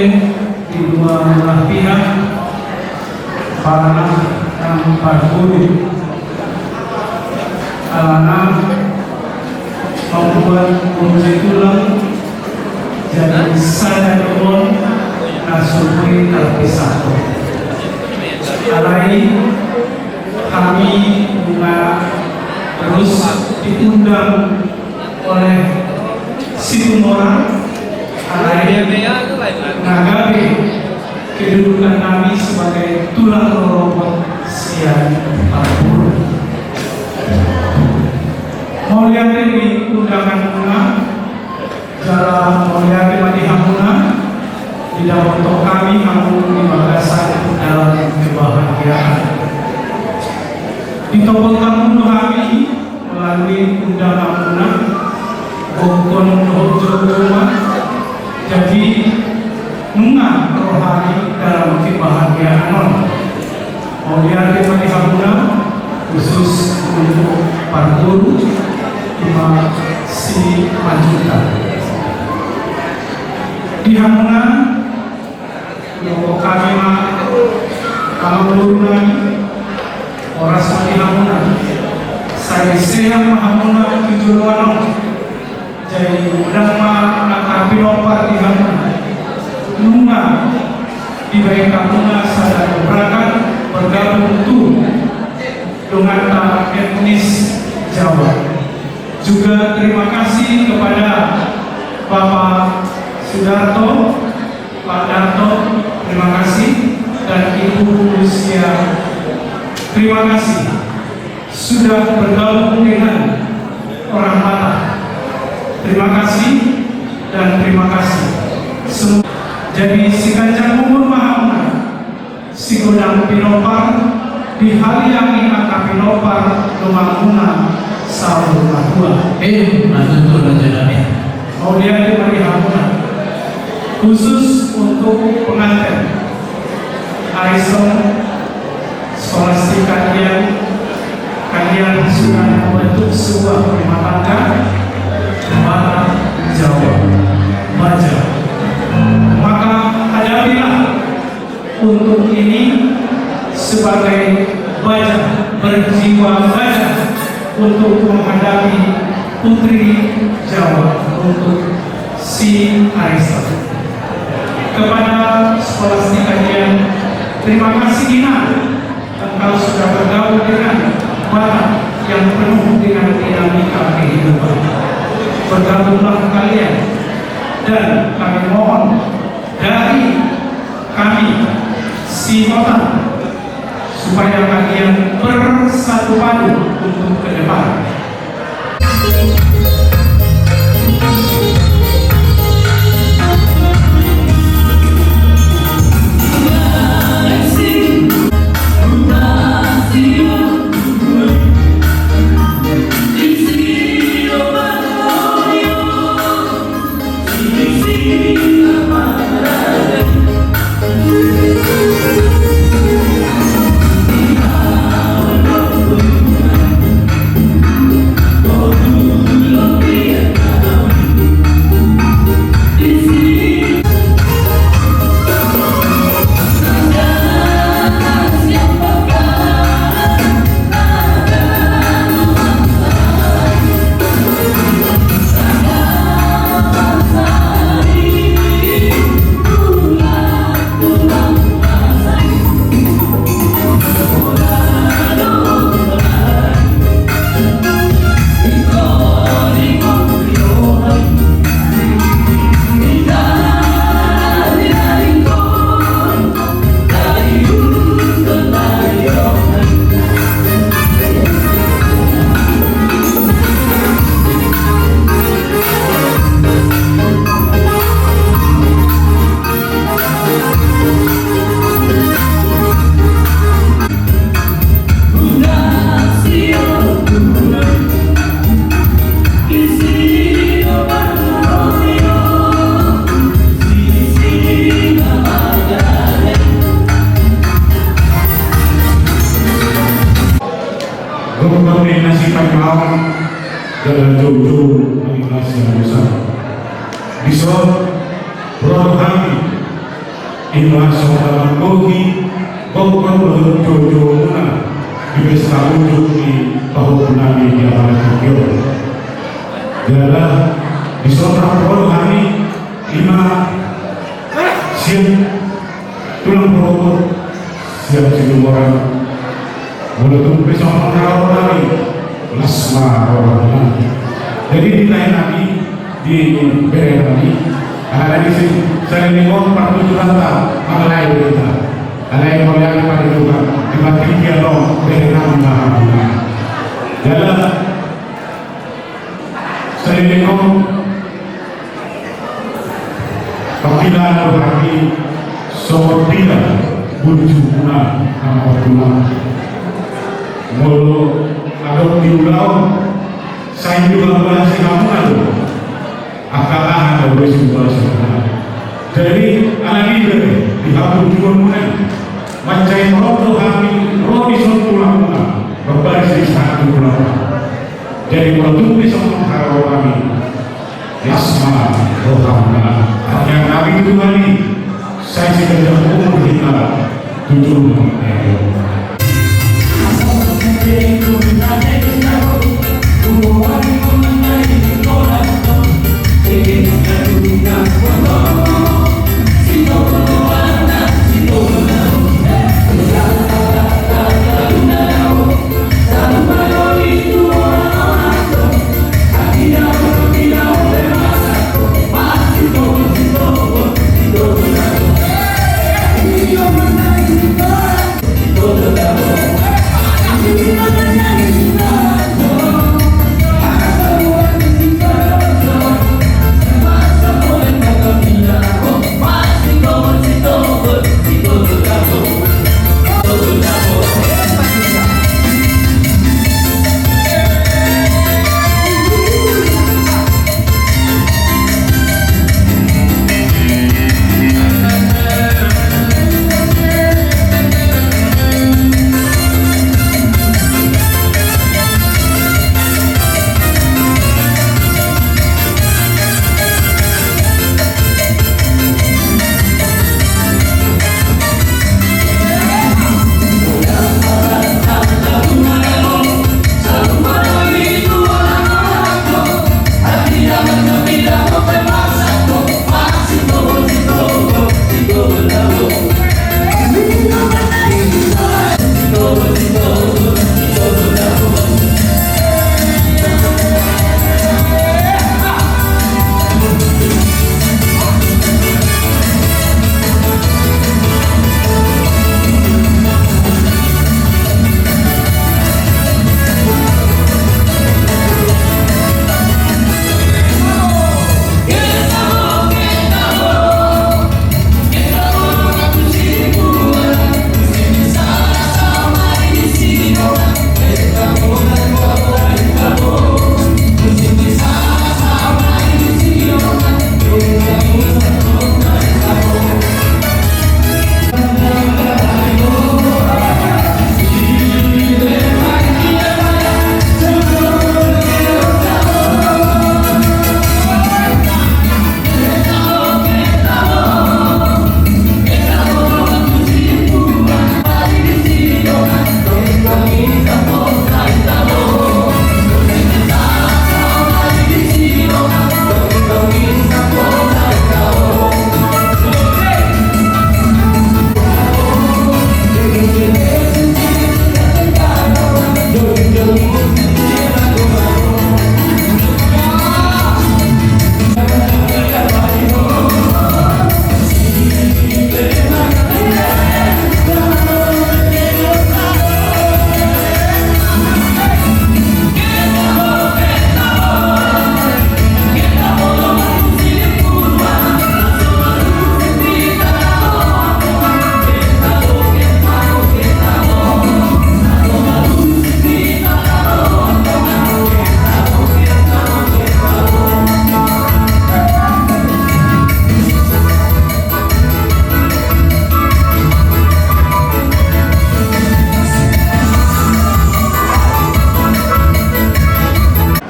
di dua belah pihak para yang berguru karena membuat kunci tulang jadi saya turun nasubri terpisah. Alai kami juga terus diundang oleh Situmora alai nagabe kedudukan kami sebagai tulang rorobot siang Papua. Mulia di undangan Muna dalam mulia di Hamuna tidak untuk kami hamun di Makassar dalam kebahagiaan. Di topeng kamu kami melalui undangan Muna Bogor Jodoh jadi Nunga rohani dalam kebahagiaan. Mulia di Hamuna khusus untuk para guru cuma si majuta di Hamuna kami kalau turunan orang di Hamuna saya sehat Hamuna tujuan jadi udang api lompat di Hamuna Nunga di baik Hamuna saya bergabung tuh dengan etnis Jawa. Juga terima kasih kepada Bapak Sudarto, Pak Darto, terima kasih, dan Ibu Lucia, terima kasih sudah bergabung dengan orang Batak. Terima kasih dan terima kasih. Jadi si Kanjeng Umur Mahamuna, si Godang Pinopar, dihaliangi angka Pinopar Lumanguna Saul Madua. Mantutur Raja Mau dia di Hamuna khusus untuk pengantin Aison skolastik kalian sudah membentuk sebuah rumah tangga Batak Jawa Baja. Maka hadapilah untuk ini sebagai Baja berjiwa Baja untuk menghadapi putri Jawa untuk si Arisa. Kepada skolastik kalian, terima kasih Dina, engkau sudah bergabung dengan Batak yang penuh dengan dinamika kehidupan. Bergabunglah kalian dan kami mohon dari kami si Batak supaya kalian bersatu padu untuk ke depan. rohani ima saudara kogi bongkon berjojo muna bisa wujud di tahun nabi yang ada di adalah di seorang rohani ima siap tulang perut siap siap orang mulut bisa mengenal nabi lasma rohani. Jadi di lain nabi di bere nabi ada di sini saya nengok pertujuan tak mengenai kita ada yang melihat pada juga di dia loh bere nabi maha dalam saya nengok apabila rohani sopila bujuna amatuna mulu adok diulau saya juga masih kamu lalu akalah ada bersuara jadi anak ini dihapus juga mulai macam roh tulang berbaris satu tulang jadi waktu bisa mengharau kami yasma rohamna yang kami itu kali saya sudah umur kita 7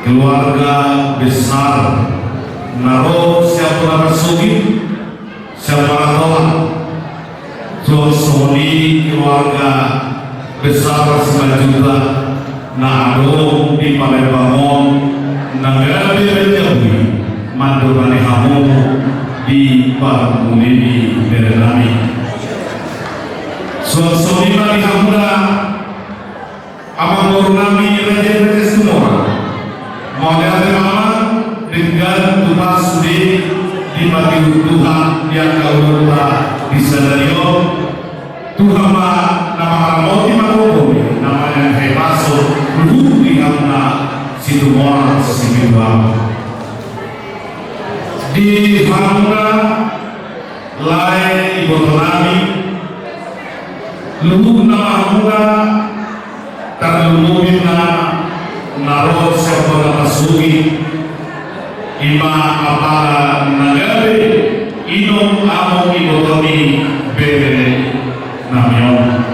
keluarga besar Naro Siapura Sugi Siapa tolak Sosoni keluarga besar 9 juta Nado di Palembang Nagara Berjauhi Mandurani Hamu di Parmunini Berenami Sosoni Mali Hamura Abang Bornami Raja semua Model Mama dengan Tuhan Sudi di bagi Tuhan yang kau di senario Tuhan nama roti makobo nama yang hebaso lu di hamna situ moral situ di hamna lai ibu nami lu nama hamna terlumuin naro siapa nama sugi ima apara nagabe ino amo ibotoni bebe namyon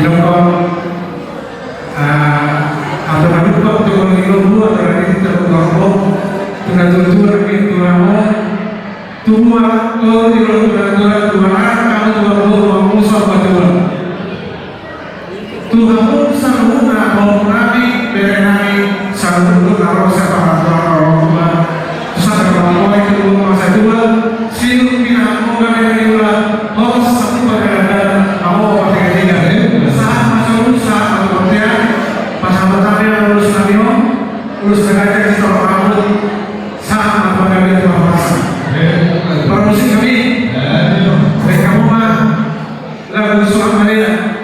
Sinongkong atau kami buka untuk mengirim dua dari kita berkorban dengan tujuan Tuhan Tuhan di dalam Tuhan kami Tuhan Musa Tuhan Tuhan Musa mau nabi berenai satu naruh sepakat Tuhan Tuhan kalau itu masa Tuhan silu pindah mau kami diulang oh satu pada mau pakai tiga saat masa usaha atau kemudian pasal pertama lulus nabio lulus negara kita rambut saat apa kami terpaksa produksi kami mereka mau lagu suara Maria.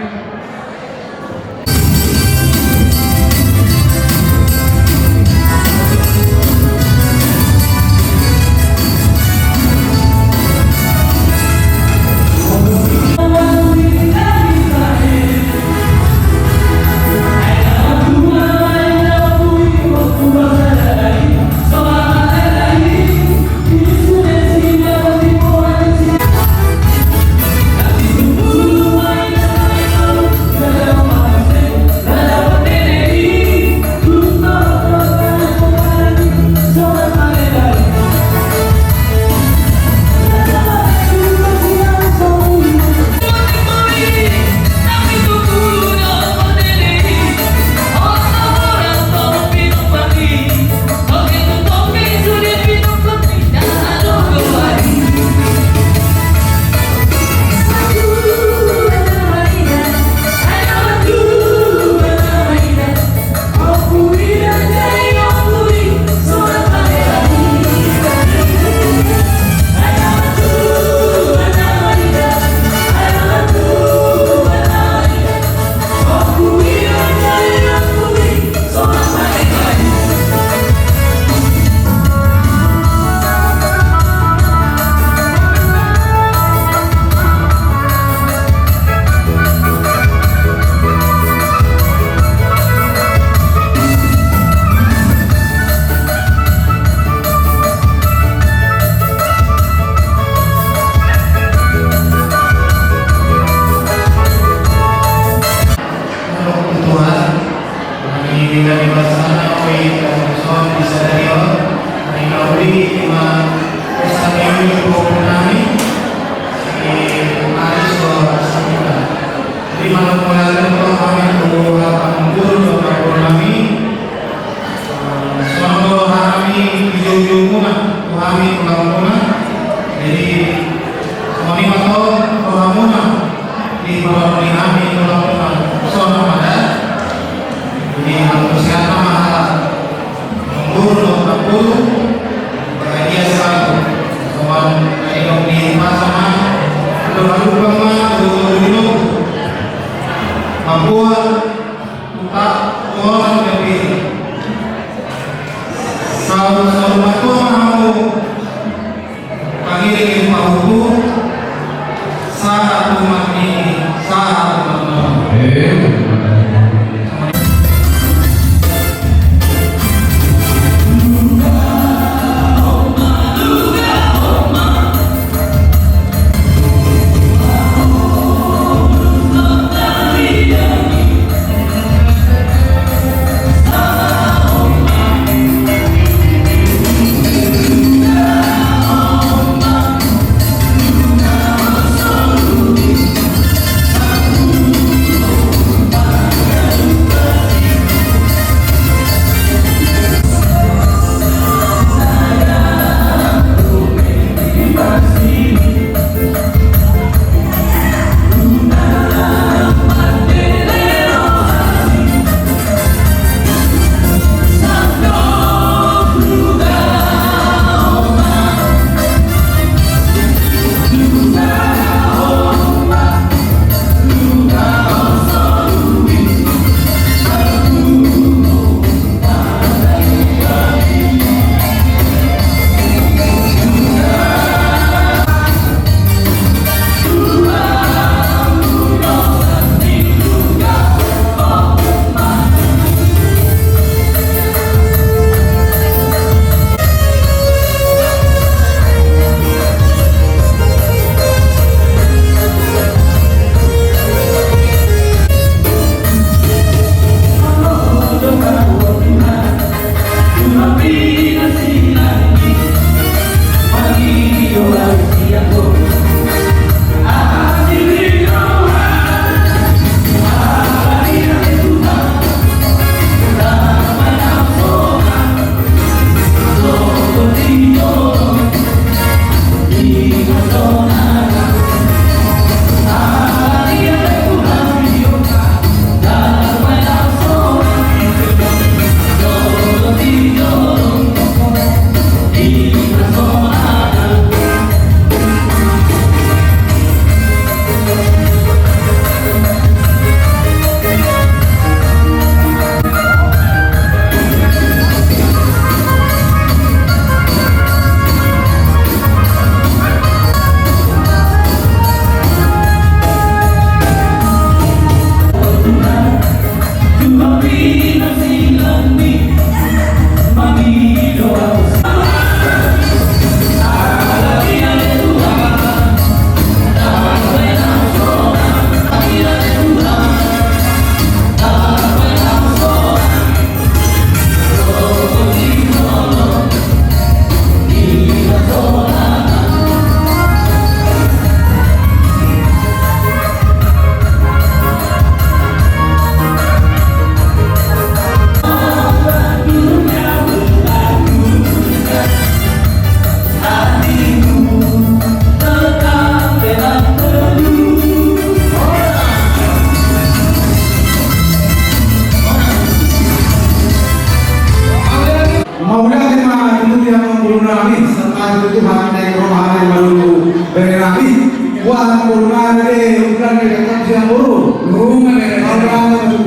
Hubungan dengan Kalau itu.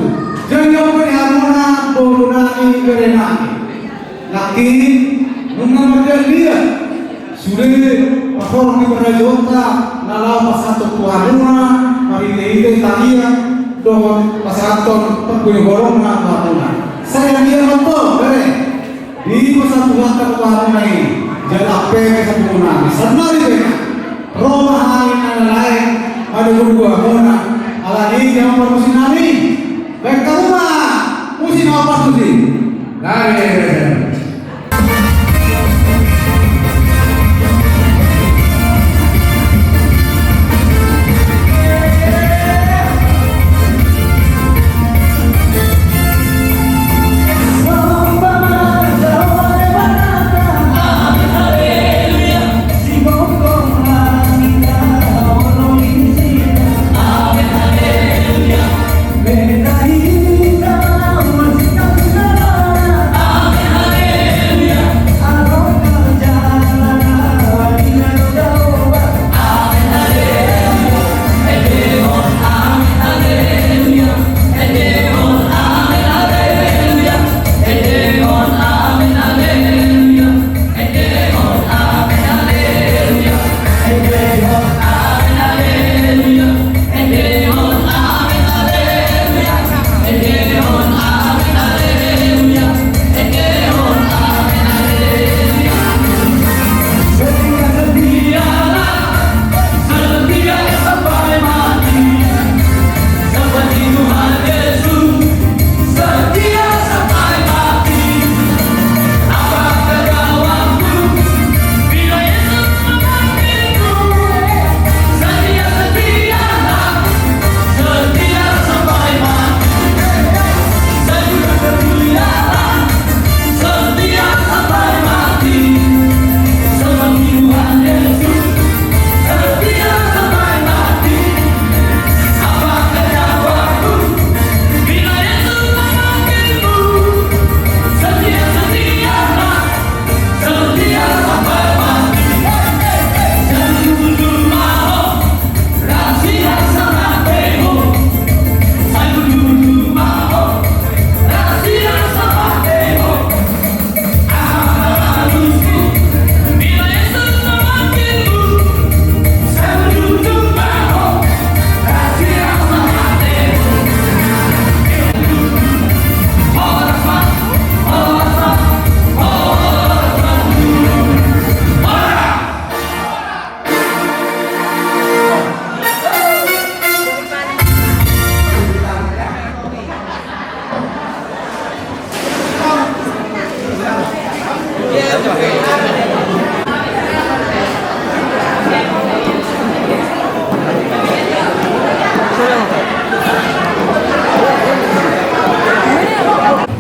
Jadi apa ni harmona borunani kerenani. Laki mengamalkan dia. Sudah pakorong di berajota nalau pasato tuanuna mari ide talia don pasaton perkuy borona harmona. Saya dia betul, bere. Di pasato tuanuna ini jalan pe satu muna. Sanari bena. Roma hain lain ada dua muna. Ala ini yang permusin nami. Baik rumah. Musim apa musim? Nari.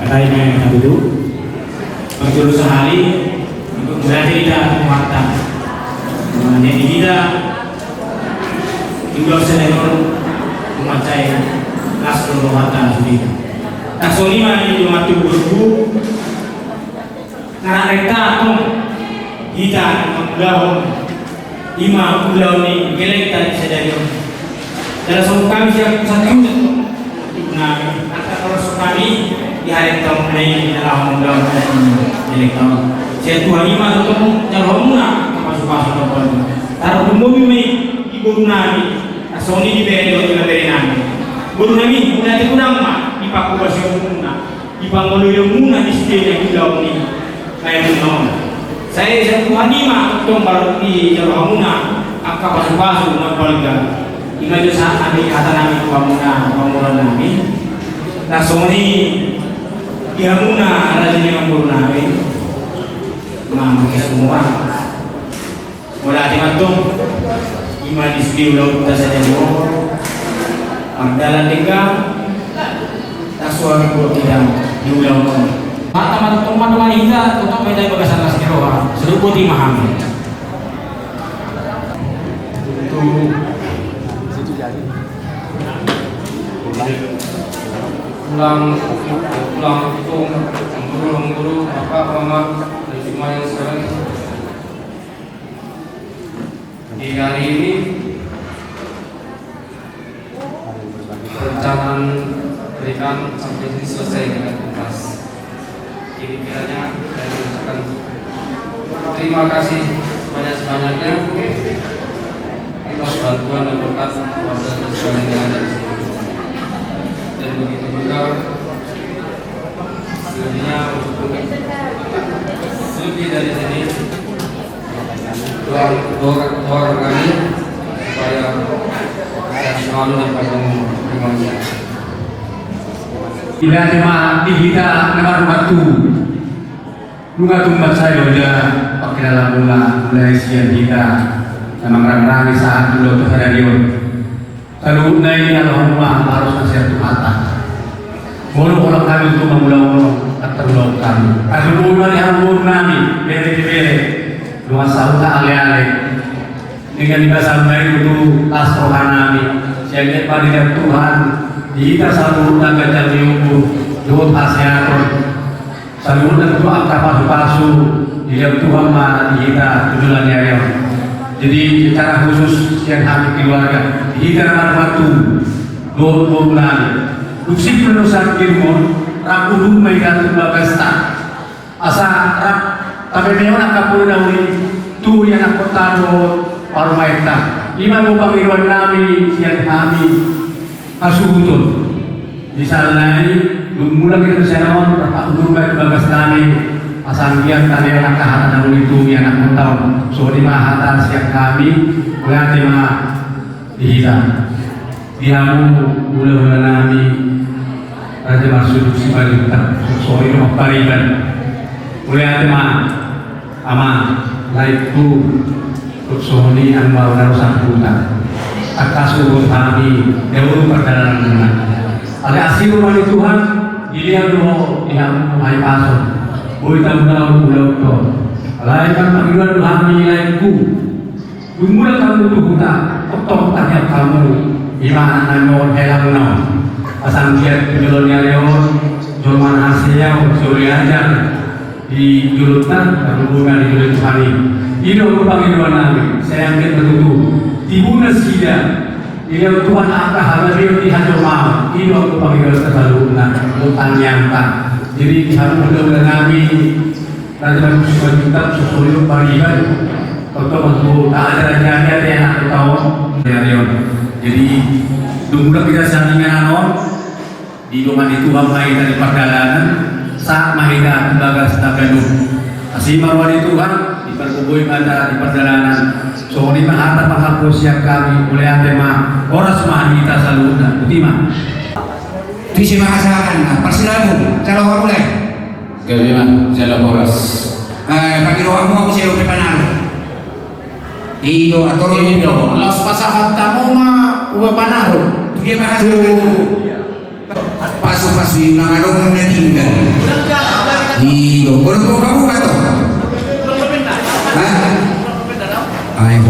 Lainnya yang dulu berjurus sehari untuk berarti tidak muatan mengenai kita tinggal senekor memacai laskar muatan sendiri tak solima ini cuma tubuh karena mereka pun kita menggabung imam pulau ini gelek tadi sedari dalam suku kami siap satu nah kalau kami di hari tahun ini dalam mudah-mudahan jelek tahun. Saya Tuhan lima ketemu calon muna masuk-masuk ke dalam. Taruh bumi ini ibu nami, asoni di bawah di bawah nami. Bumi nami udah kurang mah di paku basio muna, di pangoloyo muna di sini yang ini kayak muna. Saya Tuhan lima ketemu baru di calon muna, akak masuk-masuk keluarga. Ingat juga saat ada kata nami Tuhan nami. Asoni ya muna ala jenis mampurna mampu semua mulai dimatung iman di segi ulau kita saja magdalan tinggal tak suami pun tidak di ulau mata teman-teman kita untuk mencari bagasan las keroha seru putih mahami pulang itu guru bapak mama dan semua yang sekalian di hari ini perencanaan pernikahan sampai selesai dengan tuntas. Jadi kiranya saya mengucapkan terima kasih sebanyak-banyaknya atas bantuan dan berkat keluarga dan saudara yang ada di sini. Dan begitu juga selanjutnya untuk lebih dari sini doa kami supaya saya selalu dapat mengumpulkannya. Bila cuma di kita nomor waktu, lunga tumbat saya udah pakai dalam mulai siang kita, memang ramai saat dulu tuh hari ini. Kalau naik Alhamdulillah harus nasihat Tuhan. Mulu orang kami itu mengulang terlalu kami. Kalau bulan yang bulan kami bere, luas sauta ale dengan bahasa baik itu tas rohani. Saya pada Tuhan. Kita selalu menjaga umur, doa pasiaton, selalu tentu angka pasu dia Tuhan mah kita tujuannya ya. Jadi secara khusus yang kami keluarga kita waktu doa bulan, lusi penulisan kirmon, rakudu mereka bagasta, asa rak tapi memang kapur dauli tu yang aku tahu paru maita, lima lubang irwan kami yang kami asuhutun di sana ini mula kita senawan berapa umur bagas kami asanggian tadi anak kahatan itu anak mentau so di mahatan siap kami berarti mah dihita diamu mula nami berarti masuk si balita so itu pariban berarti mah ama laiku kutsoni ang mawala sa puta akasuruh kami dahulu perjalanan dengan ada asir rumah Tuhan dilihat dulu yang mai pasok boy tahu pulau to lain kan panggilan kami lainku dumula kamu tuh kita otok tanya kamu iman nano helang no pasang dia penjualnya leon jualan hasilnya sore aja di julutan berhubungan di julut Tuhan ini aku panggilan kami saya angkat betul Tibuna sida, dia Tuhan angka harga dia di hati mau. Ini waktu panggil terlalu bukan nyangka. Jadi harus benar-benar kami nanti masuk kita sesuai pariban. Untuk tak ada raja dia yang tahu dari Jadi dulu kita sandingan anon di rumah itu main dari perjalanan saat mahita bagas tagaduh. Asih marwani Tuhan diperkubui pada di perjalanan. So di mahata penghapus yang kami oleh tema oras mahita saluna utima. Di sini masakan persilamu cara mulai. Kami jalan oras. Pagi rohamu aku saya preparar. Iyo atau ini dong. Los pasahan tamu mah uwe panahon. Dia bahasa pasu-pasu yang ngadong dan tinggal. Iyo, kalau kamu kata. Ayo.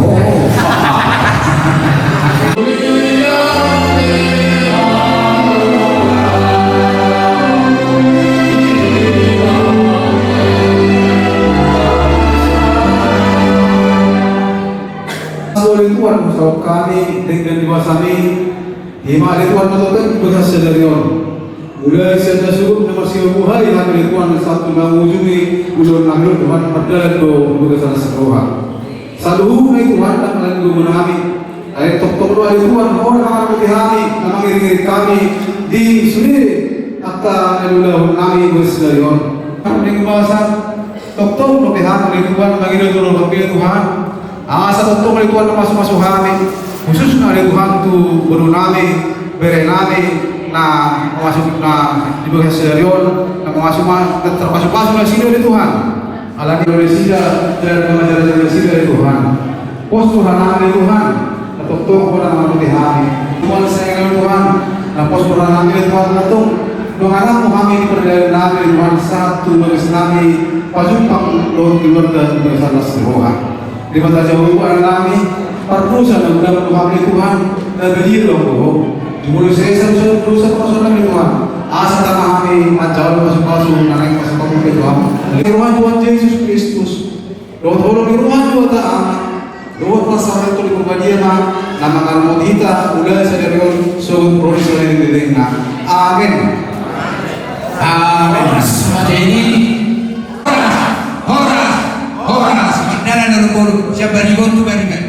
Tuhan musuh kami dengan dewasa kami hima Tuhan melakukan berhasil dari orang mulai sejak subuh nomor 10 hari kami Tuhan satu mengunjungi ulun ngambil Tuhan berjalan ke berkesan sekolah selalu naik Tuhan dan melalui guna kami ayat tok-tok doa Tuhan orang akan kami nama ngiri-ngiri kami di sini akta adalah kami bersedari orang kami bahasa tok-tok doa kami Tuhan bagi doa Tuhan asa tok-tok dari Tuhan masuk-masuk kami khusus dari Tuhan tu baru nami bere nami nah masuk na di bagian serion na masuk termasuk na sini dari Tuhan ala Indonesia dan mengajar Indonesia dari Tuhan pos Tuhan nami Tuhan atau tok orang nami kami Tuhan saya Tuhan na pos Tuhan nami Tuhan atau doa kami berdaya nami Tuhan satu bagian nami pajumpang lor keluarga bersama Tuhan di mata jauh nami perlusan dan mudah kami Tuhan dan berdiri dong Jumlah saya berusaha masuk lagi Tuhan. Asa kami macam masuk naik masuk ke Tuhan. Di rumah Tuhan Yesus Kristus. Doa di rumah Tuhan Taala. Luwat masalah itu di perbadian nama kamu kita udah sadarion so profesional ini amin. Amin. Jadi hora sementara nurul siapa ribut tu berikan.